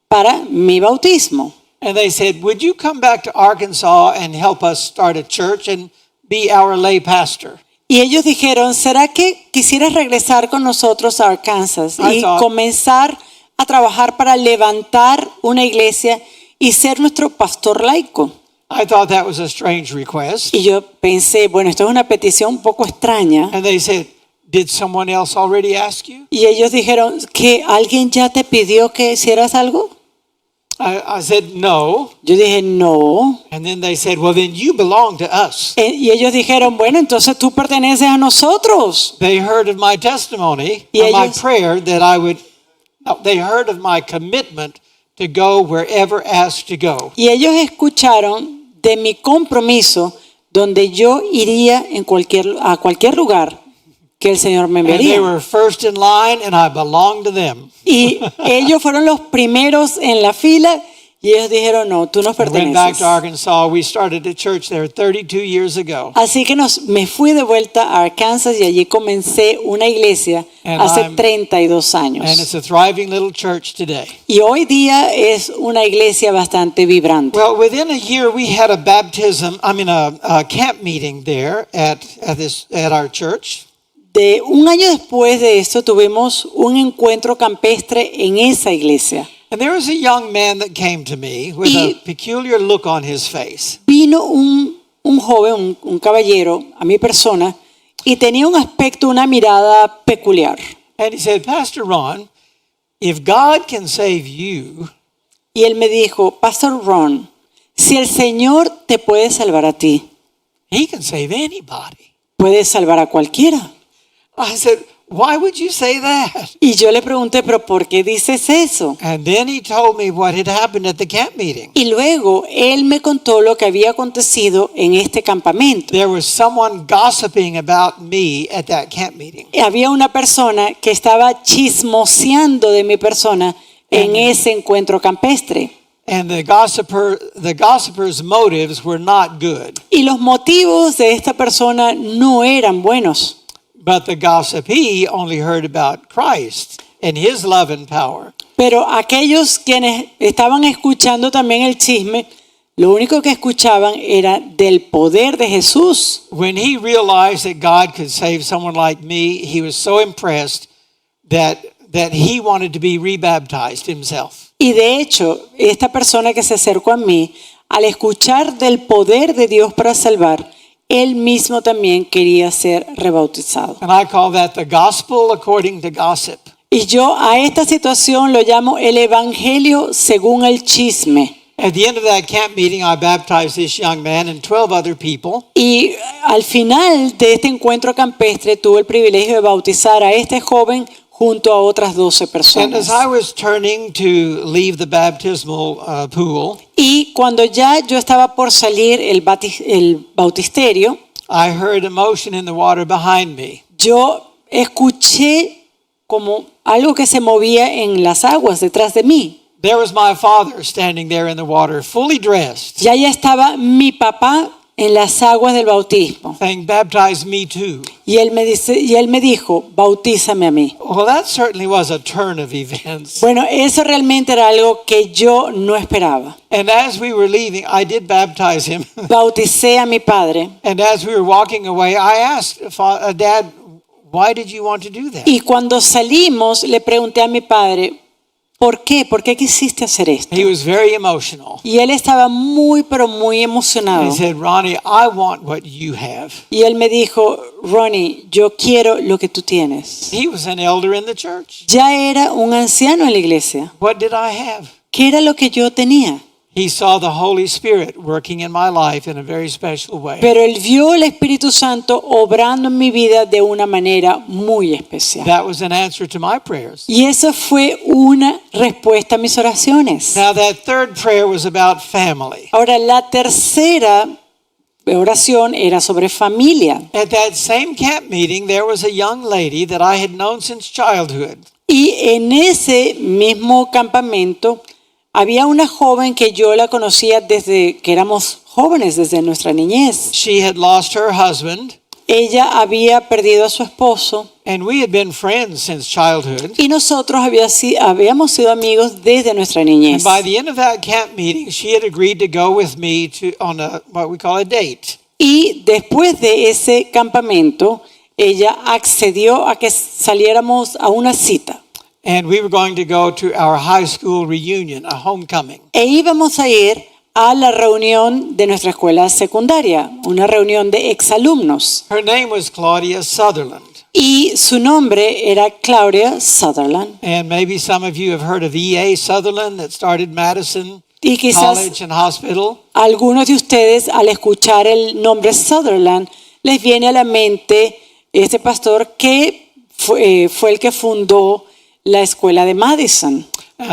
Speaker 2: para mi bautismo.
Speaker 1: And they said, would you come back to Arkansas and help us start a church and be our lay pastor?
Speaker 2: Y ellos dijeron, ¿será que quisieras regresar con nosotros a Arkansas
Speaker 1: I
Speaker 2: y
Speaker 1: thought-
Speaker 2: comenzar a trabajar para levantar una iglesia y ser nuestro pastor laico?
Speaker 1: I thought that was a strange request.
Speaker 2: Y yo pensé, bueno, esto es una petición un poco extraña.
Speaker 1: And they said, Did someone else already ask you?
Speaker 2: Y ellos dijeron, ¿que alguien ya te pidió que hicieras algo?
Speaker 1: I said, no.
Speaker 2: Yo dije, no.
Speaker 1: And then they said, well, then you belong to us.
Speaker 2: Y ellos dijeron, bueno, entonces tú perteneces a nosotros.
Speaker 1: They heard of my testimony,
Speaker 2: Y
Speaker 1: of my
Speaker 2: ellos-
Speaker 1: prayer that I would, no, they heard of my commitment to go wherever asked to go.
Speaker 2: Y ellos escucharon de mi compromiso donde yo iría a cualquier lugar que el Señor me
Speaker 1: And they
Speaker 2: enviaría.
Speaker 1: were first in line, and I belonged to them.
Speaker 2: Y ellos fueron los primeros en la fila y ellos dijeron, no, tú nos
Speaker 1: I went back
Speaker 2: perteneces.
Speaker 1: to Arkansas. We started a church there 32 years ago.
Speaker 2: Así que me fui de vuelta a Arkansas y allí comencé una iglesia
Speaker 1: And
Speaker 2: hace
Speaker 1: I'm-
Speaker 2: 32
Speaker 1: And
Speaker 2: años.
Speaker 1: it's a thriving little church today.
Speaker 2: Y hoy día es una iglesia bastante vibrante.
Speaker 1: Well, within a year, we had a a camp meeting there at our church.
Speaker 2: De un año después de esto tuvimos un encuentro campestre en esa iglesia.
Speaker 1: And there was a young man that came to me with
Speaker 2: Y-
Speaker 1: a peculiar look on his face.
Speaker 2: Vino un joven, un caballero a mi persona y tenía un aspecto, una mirada peculiar.
Speaker 1: And he said, Pastor Ron, if God can save you,
Speaker 2: Y él me dijo, Pastor Ron, si el Señor te puede salvar a ti,
Speaker 1: he can save anybody.
Speaker 2: puede salvar a cualquiera.
Speaker 1: I said, why would you say that?
Speaker 2: Y yo le pregunté, pero ¿por qué dices eso?
Speaker 1: And then he told me what had happened at the camp meeting.
Speaker 2: Y luego él me contó lo que había acontecido en este campamento.
Speaker 1: There was someone gossiping about me at that camp meeting.
Speaker 2: Había una persona que estaba chismoseando de mi persona en ese encuentro campestre.
Speaker 1: And the gossiper's motives were not good.
Speaker 2: Y los motivos de esta persona no eran buenos.
Speaker 1: But the gossipee only heard about Christ and his love and power.
Speaker 2: Pero aquellos quienes estaban escuchando también el chisme, lo único que escuchaban era del poder de Jesús.
Speaker 1: When he realized that God could save someone like me, he was so impressed that he wanted to be rebaptized himself.
Speaker 2: Y de hecho, esta persona que se acercó a mí, al escuchar del poder de Dios para salvar, él mismo también quería ser rebautizado.
Speaker 1: And I call that the gospel according to gossip.
Speaker 2: Y yo a esta situación lo llamo el evangelio según el chisme.
Speaker 1: At the end of that camp meeting, I baptized this young man and 12 other people.
Speaker 2: Y al final de este encuentro campestre tuve el privilegio de bautizar a este joven junto a otras 12
Speaker 1: And
Speaker 2: personas.
Speaker 1: as I was turning to leave the baptismal pool,
Speaker 2: Y cuando ya yo estaba por salir el bautisterio,
Speaker 1: I heard a motion in the water behind me.
Speaker 2: yo escuché como algo que se movía en las aguas detrás de mí.
Speaker 1: There was my father standing there in the water, fully dressed,
Speaker 2: Ya estaba mi papá en las aguas del bautismo.
Speaker 1: saying, "Baptize me too."
Speaker 2: Y él me dijo, bautízame a mí.
Speaker 1: Well, that certainly was a turn of events.
Speaker 2: Bueno, eso realmente era algo que yo no esperaba.
Speaker 1: And as we were leaving, I did baptize him.
Speaker 2: Bauticé a mi padre.
Speaker 1: And as we were walking away, I asked Dad, "Why did you want to do that?"
Speaker 2: Y cuando salimos, le pregunté a mi padre, ¿por qué? ¿Por qué quisiste hacer esto?
Speaker 1: He was very emotional.
Speaker 2: Y él estaba muy, pero muy emocionado.
Speaker 1: He said, "Ronnie, I want what you have."
Speaker 2: Y él me dijo, Ronnie, yo quiero lo que tú tienes.
Speaker 1: He was an elder in the church.
Speaker 2: Ya era un anciano en la iglesia.
Speaker 1: What did I have?
Speaker 2: ¿Qué era lo que yo tenía?
Speaker 1: He saw the Holy Spirit working in my life in a very special way.
Speaker 2: Pero él vio el Espíritu Santo obrando en mi vida de una manera muy especial.
Speaker 1: That was an answer to my prayers.
Speaker 2: Y eso fue una respuesta a mis oraciones.
Speaker 1: Now, that third prayer was about family.
Speaker 2: Ahora, la tercera oración era sobre familia.
Speaker 1: At that same camp meeting, there was a young lady that I had known since childhood.
Speaker 2: Y en ese mismo campamento había una joven que yo la conocía desde que éramos jóvenes, desde nuestra niñez.
Speaker 1: She had lost her husband,
Speaker 2: Ella había perdido a su esposo
Speaker 1: and we had been friends since childhood.
Speaker 2: y nosotros habíamos sido amigos desde nuestra
Speaker 1: And
Speaker 2: niñez.
Speaker 1: by the end of that camp meeting, she had agreed to go with me on what we call a date.
Speaker 2: Y después de ese campamento, ella accedió a que saliéramos a una cita.
Speaker 1: And we were going to go to our high school reunion, a homecoming.
Speaker 2: E íbamos a ir a la reunión de nuestra escuela secundaria, una reunión de exalumnos.
Speaker 1: Her name was Claudia Sutherland.
Speaker 2: Y su nombre era Claudia Sutherland.
Speaker 1: And maybe some of you have heard of E.A. Sutherland that started Madison
Speaker 2: Y quizás
Speaker 1: College and Hospital.
Speaker 2: algunos de ustedes, al escuchar el nombre Sutherland, les viene a la mente este pastor que fue el que fundó la escuela de Madison.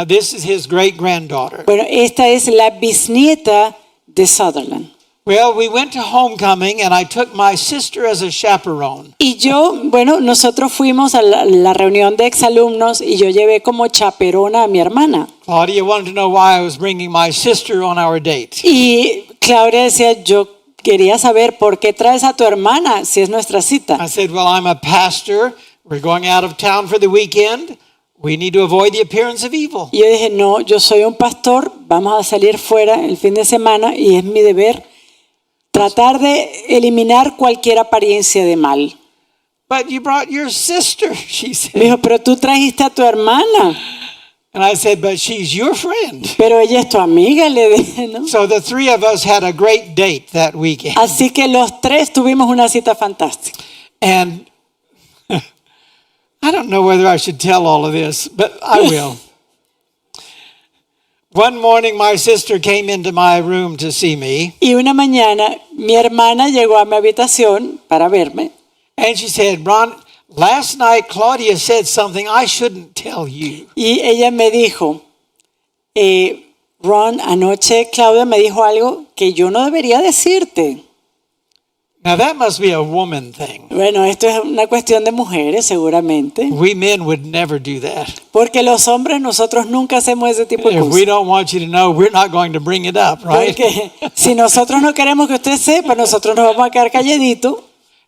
Speaker 1: This is his great-granddaughter.
Speaker 2: Bueno, esta es la bisnieta de Sutherland.
Speaker 1: Well, we went to homecoming and I took my sister as a chaperone.
Speaker 2: Y nosotros fuimos a la reunión de exalumnos y yo llevé como chaperona a mi hermana.
Speaker 1: Claudia wanted to know why I was bringing my sister on our date.
Speaker 2: Y Claudia decía, yo quería saber por qué traes a tu hermana si es nuestra cita.
Speaker 1: I said, well, I'm a pastor. We're going out of town for the weekend. We need to avoid the appearance of evil.
Speaker 2: Y yo dije, no, yo soy un pastor, vamos a salir fuera el fin de semana y es mi deber tratar de eliminar cualquier apariencia de mal.
Speaker 1: But you brought your sister, she
Speaker 2: Me
Speaker 1: said.
Speaker 2: dijo, pero tú trajiste a tu hermana,
Speaker 1: And I said, but she's your friend.
Speaker 2: pero ella es tu amiga, le dije, ¿no?
Speaker 1: So the three of us had a great date that weekend.
Speaker 2: Así que los tres tuvimos una cita fantástica.
Speaker 1: And I don't know whether I should tell all of this, but I will. One morning, my sister came into my room to see me,
Speaker 2: Y una mañana mi hermana llegó a mi habitación para verme
Speaker 1: and she said, Ron, last night Claudia said something I shouldn't tell you.
Speaker 2: y ella me dijo, Ron, anoche Claudia me dijo algo que yo no debería decirte.
Speaker 1: Now, that must be a woman thing.
Speaker 2: Bueno, esto es una cuestión de mujeres seguramente,
Speaker 1: We men would never do that.
Speaker 2: porque los hombres nosotros nunca hacemos ese tipo de
Speaker 1: If we
Speaker 2: cosas.
Speaker 1: don't want you to know, we're not going to bring it up, right?
Speaker 2: Porque si nosotros no queremos que usted sepa, nosotros nos vamos a quedar calladitos.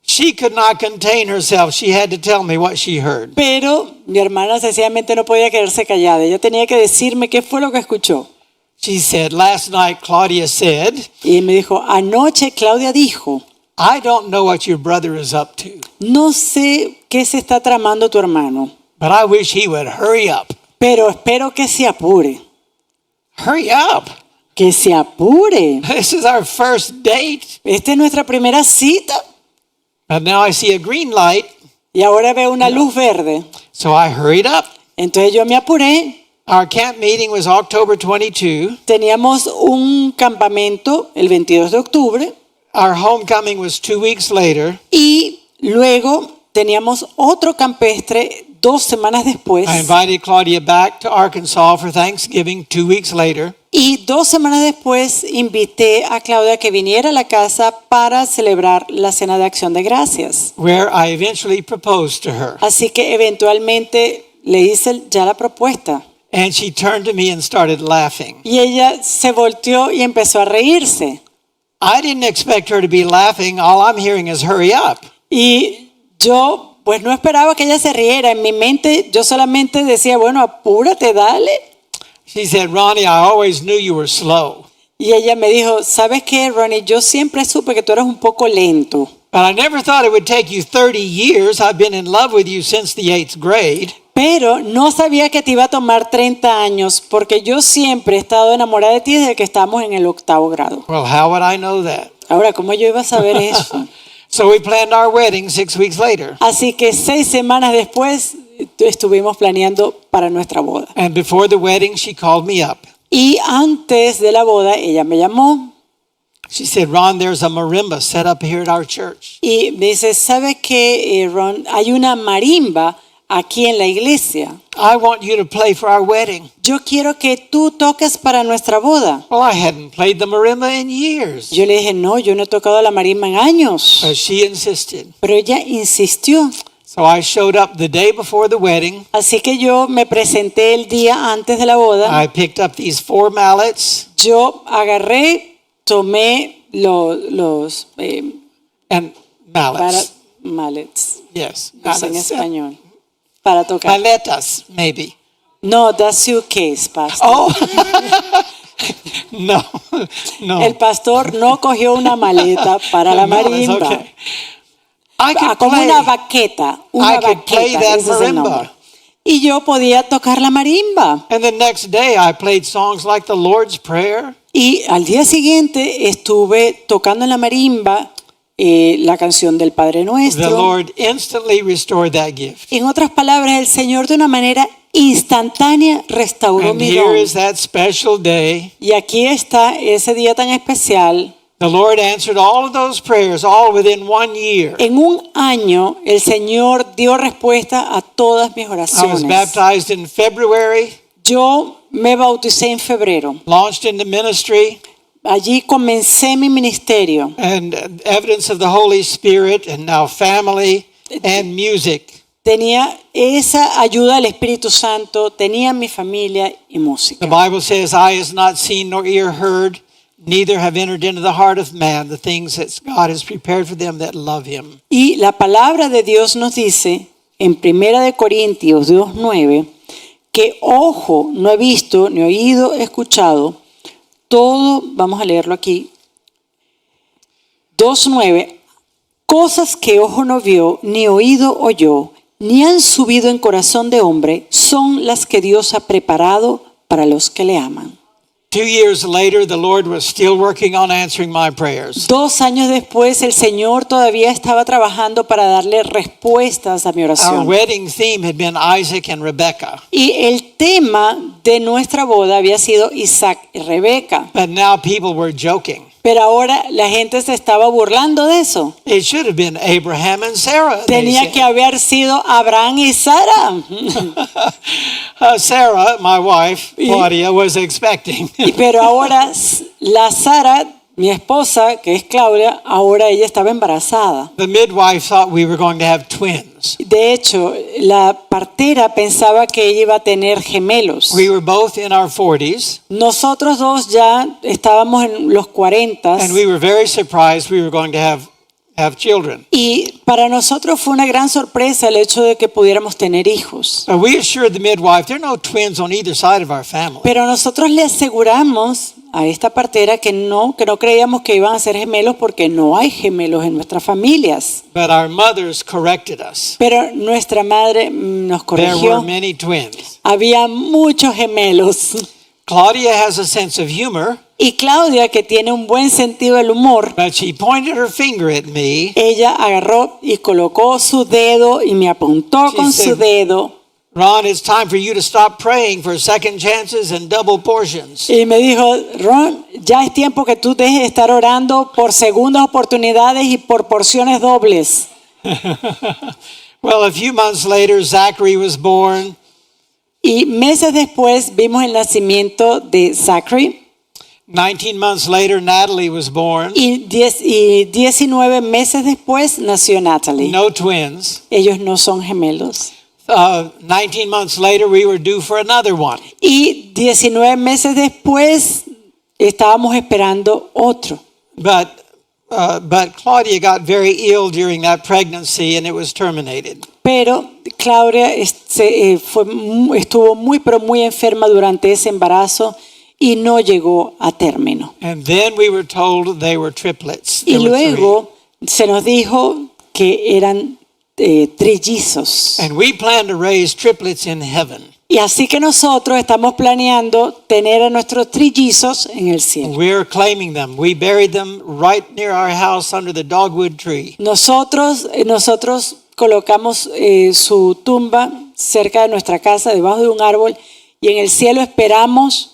Speaker 1: She could not contain herself. She had to tell me what she heard.
Speaker 2: Pero mi hermana sencillamente no podía quedarse callada. Ella tenía que decirme qué fue lo que escuchó.
Speaker 1: She said, last night Claudia said,
Speaker 2: Y me dijo, anoche Claudia dijo,
Speaker 1: I don't know what your brother is up to,
Speaker 2: no sé qué se está tramando tu hermano,
Speaker 1: but I wish he would hurry up.
Speaker 2: pero espero que se apure.
Speaker 1: Hurry up.
Speaker 2: Que se apure.
Speaker 1: This is our first date.
Speaker 2: Esta es nuestra primera cita.
Speaker 1: And now I see a green light,
Speaker 2: Y ahora veo una luz verde.
Speaker 1: so I hurried up.
Speaker 2: Entonces yo me apuré.
Speaker 1: Our camp meeting was October 22.
Speaker 2: Teníamos un campamento el 22 de octubre.
Speaker 1: Our homecoming was 2 weeks later.
Speaker 2: Y luego teníamos otro campestre 2 semanas después.
Speaker 1: I invited Claudia back to Arkansas for Thanksgiving 2 weeks later.
Speaker 2: Y 2 semanas después invité a Claudia que viniera a la casa para celebrar la Cena de Acción de Gracias.
Speaker 1: Where I eventually proposed to her.
Speaker 2: Así que eventualmente le hice ya la propuesta.
Speaker 1: And she turned to me and started laughing.
Speaker 2: Y ella se volteó y empezó a reírse.
Speaker 1: I didn't expect her to be laughing. All I'm hearing is hurry up.
Speaker 2: Y yo pues no esperaba que ella se riera. En mi mente yo solamente decía, bueno, apúrate, dale.
Speaker 1: She said, Ronnie, I always knew you were slow.
Speaker 2: Y ella me dijo, ¿sabes qué, Ronnie? Yo siempre supe que tú eres un poco lento.
Speaker 1: But I never thought it would take you 30 years. I've been in love with you since the 8th grade.
Speaker 2: Pero no sabía que te iba a tomar 30 años porque yo siempre he estado enamorada de ti desde que estamos en el 8º grado.
Speaker 1: Well, how would I know that?
Speaker 2: Ahora, ¿cómo yo iba a saber eso?
Speaker 1: So we planned our wedding 6 weeks later.
Speaker 2: Así que 6 semanas después estuvimos planeando para nuestra boda.
Speaker 1: And before the wedding, she called me up.
Speaker 2: Y antes de la boda, ella me llamó
Speaker 1: She said, Ron, there's a marimba set up here at our church.
Speaker 2: y me dice, ¿sabes qué, Ron? Hay una marimba aquí en la iglesia.
Speaker 1: I want you to play for our wedding.
Speaker 2: Yo quiero que tú toques para nuestra boda.
Speaker 1: Well, I hadn't played the marimba in years.
Speaker 2: Yo le dije, no, yo no he tocado la marimba en años.
Speaker 1: But she insisted.
Speaker 2: Pero ella insistió.
Speaker 1: So I showed up the day before the wedding.
Speaker 2: Así que yo me presenté el día antes de la boda.
Speaker 1: I picked up these 4 mallets
Speaker 2: Yo agarré, tomé los
Speaker 1: and
Speaker 2: para
Speaker 1: mallets.
Speaker 2: mallets,
Speaker 1: Yes,
Speaker 2: no sé en
Speaker 1: mallets.
Speaker 2: español, para tocar.
Speaker 1: Maletas, maybe.
Speaker 2: No, the suitcase, pastor.
Speaker 1: Oh, no, no.
Speaker 2: El pastor no cogió una maleta para la
Speaker 1: The mallets,
Speaker 2: marimba.
Speaker 1: okay. I could
Speaker 2: Como
Speaker 1: play.
Speaker 2: una baqueta. Una
Speaker 1: I could play
Speaker 2: baqueta,
Speaker 1: that
Speaker 2: ese es el
Speaker 1: marimba.
Speaker 2: nombre. Y yo podía tocar la marimba.
Speaker 1: And the next day I played songs like the Lord's Prayer.
Speaker 2: Y al día siguiente estuve tocando en la marimba la canción del Padre
Speaker 1: The
Speaker 2: Nuestro.
Speaker 1: Lord instantly restored that gift.
Speaker 2: En otras palabras, el Señor de una manera instantánea restauró
Speaker 1: And
Speaker 2: mi
Speaker 1: here
Speaker 2: don.
Speaker 1: is that special day.
Speaker 2: Y aquí está ese día tan especial.
Speaker 1: The Lord answered all of those prayers all within 1 year.
Speaker 2: En un año, el Señor dio respuesta a todas mis
Speaker 1: I was
Speaker 2: oraciones.
Speaker 1: baptized in February,
Speaker 2: Yo me bauticé en febrero.
Speaker 1: launched into ministry,
Speaker 2: Allí comencé mi ministerio.
Speaker 1: and evidence of the Holy Spirit, and now family and music.
Speaker 2: Tenía esa ayuda del Espíritu Santo, tenía mi familia y
Speaker 1: The
Speaker 2: música.
Speaker 1: Bible says, "Eye has not seen nor ear heard, neither have entered into the heart of man the things that God has prepared for them that love him."
Speaker 2: Y la palabra de Dios nos dice en 1 de Corintios 2:9 que ojo no he visto ni oído escuchado todo, vamos a leerlo aquí. 2:9 cosas que ojo no vio ni oído oyó ni han subido en corazón de hombre son las que Dios ha preparado para los que le aman.
Speaker 1: 2 years later, the Lord was still working on answering my prayers.
Speaker 2: 2 años después, el Señor todavía estaba trabajando para darle respuestas a mi
Speaker 1: Our
Speaker 2: oración.
Speaker 1: wedding theme had been Isaac and Rebekah,
Speaker 2: Y el tema de nuestra boda había sido Isaac y Rebeca.
Speaker 1: but now people were joking.
Speaker 2: Pero ahora la gente se estaba burlando de eso.
Speaker 1: It should have been Abraham and Sarah. they
Speaker 2: Tenía
Speaker 1: said.
Speaker 2: que haber sido Abraham y Sara.
Speaker 1: Sarah, my wife, Claudia, was expecting.
Speaker 2: Pero ahora la Sara, mi esposa, que es Claudia, ahora ella estaba embarazada.
Speaker 1: The midwife thought we were going to have twins.
Speaker 2: De hecho, la partera pensaba que ella iba a tener gemelos.
Speaker 1: We were both in our 40s,
Speaker 2: Nosotros dos ya estábamos en los 40
Speaker 1: and we were very surprised we were going to have children.
Speaker 2: y para nosotros fue una gran sorpresa el hecho de que pudiéramos tener hijos.
Speaker 1: But we assured the midwife there are no twins on either side of our family.
Speaker 2: Pero nosotros le aseguramos a esta partera que no creíamos que iban a ser gemelos porque no hay gemelos en nuestras familias.
Speaker 1: But our mothers corrected us.
Speaker 2: Pero nuestra madre nos
Speaker 1: There were
Speaker 2: corrigió.
Speaker 1: many twins.
Speaker 2: Había muchos gemelos.
Speaker 1: Claudia has a sense of humor,
Speaker 2: Y Claudia, que tiene un buen sentido del humor,
Speaker 1: but she pointed her finger at me.
Speaker 2: ella agarró y colocó su dedo y me apuntó
Speaker 1: She
Speaker 2: con su
Speaker 1: said,
Speaker 2: dedo
Speaker 1: "Ron, it's time for you to stop praying for second chances and double portions."
Speaker 2: y me dijo, Ron, ya es tiempo que tú dejes de estar orando por segundas oportunidades y por porciones dobles.
Speaker 1: Well, a few months later, Zachary was born.
Speaker 2: Y meses después vimos el nacimiento de Zachary
Speaker 1: 19 months later, Natalie was born.
Speaker 2: y 19 meses después nació Natalie.
Speaker 1: No twins.
Speaker 2: Ellos no son gemelos.
Speaker 1: 19 months later, we were due for another one.
Speaker 2: Y 19 meses después estábamos esperando otro.
Speaker 1: But Claudia got very ill during that pregnancy, and it was terminated.
Speaker 2: Pero Claudia estuvo muy enferma durante ese embarazo y no llegó a término.
Speaker 1: And then we were told they were triplets.
Speaker 2: Y
Speaker 1: There were three.
Speaker 2: luego se nos dijo que eran trillizos.
Speaker 1: And we plan to raise triplets in heaven.
Speaker 2: Y así que nosotros estamos planeando tener a nuestros trillizos en el cielo.
Speaker 1: We're claiming them. We buried them right near our house under the dogwood tree.
Speaker 2: Nosotros colocamos su tumba cerca de nuestra casa, debajo de un árbol, y en el cielo esperamos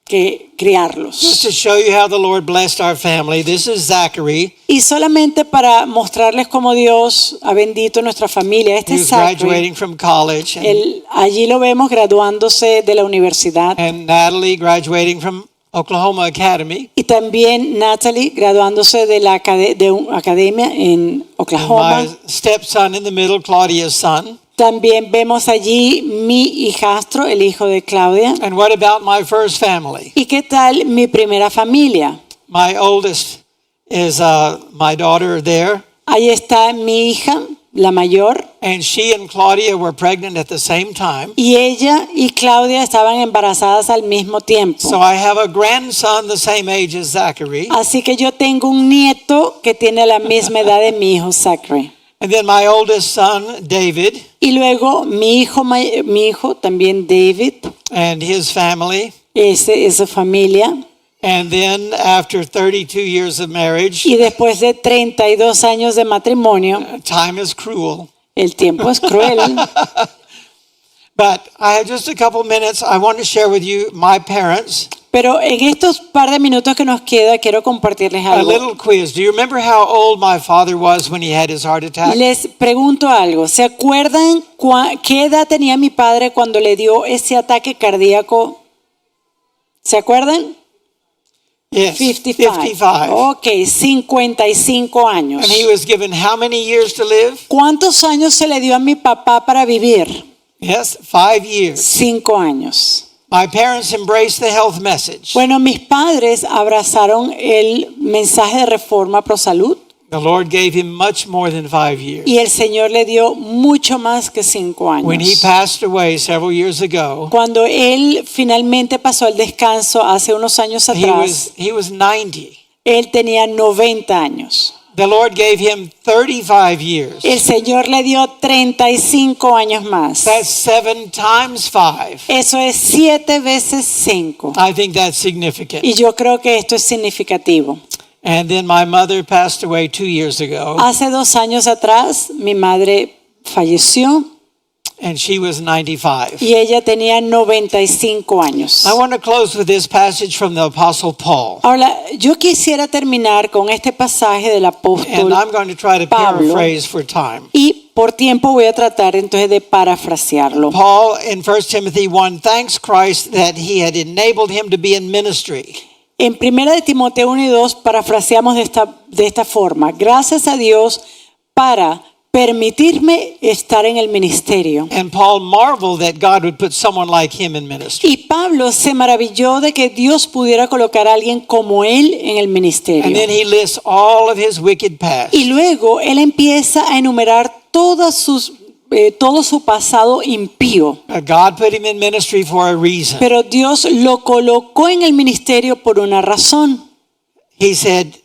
Speaker 2: que
Speaker 1: Just
Speaker 2: criarlos.
Speaker 1: to show you how the Lord blessed our family, this is Zachary.
Speaker 2: Y solamente para mostrarles cómo Dios ha bendito nuestra familia. Este
Speaker 1: He
Speaker 2: es
Speaker 1: was
Speaker 2: Zachary.
Speaker 1: graduating from college,
Speaker 2: Allí lo vemos graduándose de la universidad.
Speaker 1: and Natalie graduating from Oklahoma Academy.
Speaker 2: Y también Natalie graduándose de la academia en Oklahoma.
Speaker 1: My stepson in the middle, Claudia's son.
Speaker 2: También vemos allí mi hijastro, el hijo de Claudia.
Speaker 1: And what about my first family?
Speaker 2: ¿Y qué tal mi primera familia?
Speaker 1: My oldest is my daughter there,
Speaker 2: Ahí está mi hija, la mayor,
Speaker 1: and she and Claudia were pregnant at the same time.
Speaker 2: y ella y Claudia estaban embarazadas al mismo tiempo.
Speaker 1: So I have a grandson the same age as Zachary.
Speaker 2: Así que yo tengo un nieto que tiene la misma edad de mi hijo Zachary.
Speaker 1: And then my oldest son, David,
Speaker 2: Y luego mi hijo también David,
Speaker 1: and his family.
Speaker 2: esa familia.
Speaker 1: And then after 32 years of marriage,
Speaker 2: Y después de 32 años de matrimonio,
Speaker 1: time is cruel.
Speaker 2: el tiempo es cruel.
Speaker 1: But I have just a couple minutes. I want to share with you my parents.
Speaker 2: Pero en estos par de minutos que nos queda, quiero compartirles
Speaker 1: A
Speaker 2: algo.
Speaker 1: little quiz. Do you remember how old my father was when he had his heart attack?
Speaker 2: Les pregunto algo. ¿Se acuerdan qué edad tenía mi padre cuando le dio ese ataque cardíaco? ¿Se acuerdan?
Speaker 1: Yes,
Speaker 2: 55.
Speaker 1: 55.
Speaker 2: Ok, 55 años.
Speaker 1: And he was given how many years to live?
Speaker 2: ¿Cuántos años se le dio a mi papá para vivir?
Speaker 1: Yes, 5 years.
Speaker 2: 5 años.
Speaker 1: My parents embraced the health message.
Speaker 2: Bueno, mis padres abrazaron el mensaje de Reforma Pro Salud
Speaker 1: The Lord gave him much more than 5 years.
Speaker 2: y el Señor le dio mucho más que 5
Speaker 1: When he
Speaker 2: años.
Speaker 1: passed away several years ago,
Speaker 2: Cuando él finalmente pasó al descanso hace unos años atrás,
Speaker 1: he was 90.
Speaker 2: él tenía 90 años.
Speaker 1: The Lord gave him 35 years.
Speaker 2: El Señor le dio 35 años más.
Speaker 1: That's 7 times 5.
Speaker 2: Eso es 7 veces 5.
Speaker 1: I think that's significant.
Speaker 2: Y yo creo que esto es significativo.
Speaker 1: And then my mother passed away 2 years ago,
Speaker 2: Hace 2 años atrás, mi madre falleció
Speaker 1: and she was 95.
Speaker 2: y ella tenía 95 años.
Speaker 1: I want to close with this passage from the Apostle Paul.
Speaker 2: Ahora, yo quisiera terminar con este pasaje del apóstol
Speaker 1: And I'm going to try to
Speaker 2: Pablo.
Speaker 1: paraphrase for time.
Speaker 2: y por tiempo voy a tratar entonces de parafrasearlo.
Speaker 1: Paul in 1 Timothy 1 thanks Christ that he had enabled him to be in ministry.
Speaker 2: En 1 de Timoteo 1 y 2 parafraseamos de esta forma. Gracias a Dios para permitirme estar en el ministerio.
Speaker 1: And Paul marveled that God would put someone like him in ministry.
Speaker 2: Y Pablo se maravilló de que Dios pudiera colocar a alguien como él en el ministerio.
Speaker 1: And then he lists all of his wicked past.
Speaker 2: Y luego él empieza a enumerar todo su pasado impío.
Speaker 1: God put him in ministry for a reason.
Speaker 2: Pero Dios lo colocó en el ministerio por una razón.
Speaker 1: He said,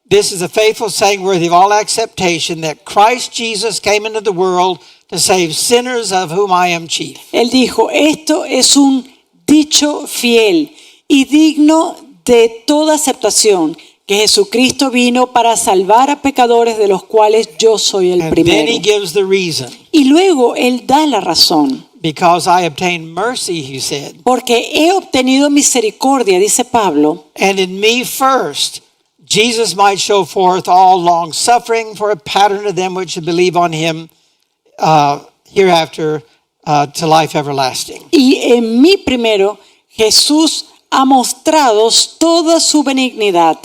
Speaker 1: this is a faithful saying worthy of all acceptation, that Christ Jesus came into the world to save sinners, of whom I am chief.
Speaker 2: Él dijo, esto es un dicho fiel y digno de toda aceptación, que Jesucristo vino para salvar a pecadores, de los cuales yo soy el
Speaker 1: And then
Speaker 2: primero.
Speaker 1: he gives the reason.
Speaker 2: Y luego él da la razón.
Speaker 1: Because I obtained mercy, he said,
Speaker 2: Porque he obtenido misericordia, dice Pablo,
Speaker 1: and in me first Jesus might show forth all long suffering for a pattern of them which should believe on him hereafter to life everlasting.
Speaker 2: y en mí primero Jesús ha mostrado toda su benignidad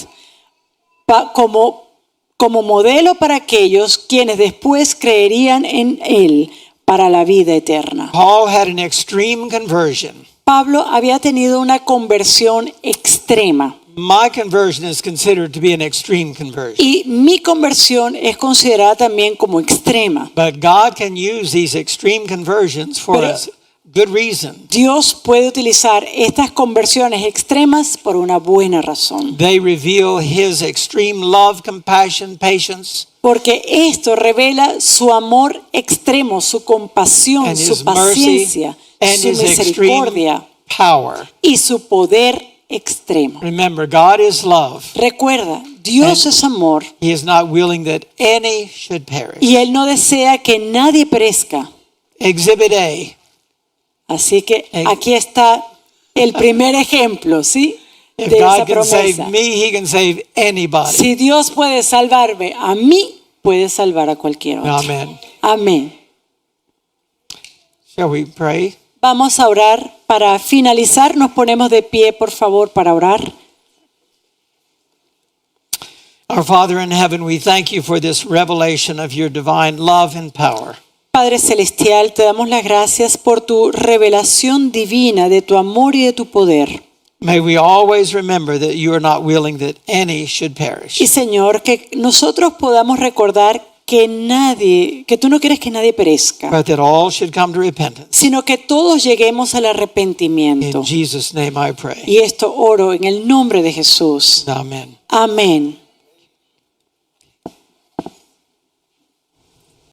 Speaker 2: como modelo para aquellos quienes después creerían en él para la vida eterna.
Speaker 1: Paul had an extreme conversion.
Speaker 2: Pablo había tenido una conversión extrema
Speaker 1: My conversion is considered to be an extreme conversion.
Speaker 2: y mi conversión es considerada también como extrema.
Speaker 1: But God can use these extreme conversions for
Speaker 2: Pero-
Speaker 1: a good reason.
Speaker 2: Dios puede utilizar estas conversiones extremas por una buena razón.
Speaker 1: They reveal his extreme love, compassion, patience,
Speaker 2: Porque esto revela su amor extremo, su compasión,
Speaker 1: and
Speaker 2: su
Speaker 1: his mercy,
Speaker 2: paciencia,
Speaker 1: and
Speaker 2: su
Speaker 1: his extreme
Speaker 2: misericordia
Speaker 1: power.
Speaker 2: y su poder extremo.
Speaker 1: Remember, God is love.
Speaker 2: Recuerda, Dios
Speaker 1: And-
Speaker 2: es amor
Speaker 1: He is not willing that any should perish.
Speaker 2: y Él no desea que nadie perezca.
Speaker 1: Exhibit A.
Speaker 2: Así que aquí está el primer ejemplo, ¿sí?
Speaker 1: If
Speaker 2: De esa
Speaker 1: God can save
Speaker 2: promesa.
Speaker 1: me, he can save anybody.
Speaker 2: Si Dios puede salvarme a mí, puede salvar a cualquier otro.
Speaker 1: Amen.
Speaker 2: Amén.
Speaker 1: Shall we pray?
Speaker 2: Vamos a orar. Para finalizar, nos ponemos de pie, por favor, para orar.
Speaker 1: Our Father in heaven, we thank you for this revelation of your divine love and power.
Speaker 2: Padre Celestial, te damos las gracias por tu revelación divina de tu amor y de tu poder.
Speaker 1: May we always remember that you are not willing that any should perish.
Speaker 2: Y Señor, que nosotros podamos recordar que tú no quieres que nadie perezca,
Speaker 1: But that all should come to repentance.
Speaker 2: sino que todos lleguemos al arrepentimiento.
Speaker 1: In Jesus' name I pray.
Speaker 2: Y esto oro en el nombre de Jesús.
Speaker 1: Amen.
Speaker 2: Amén.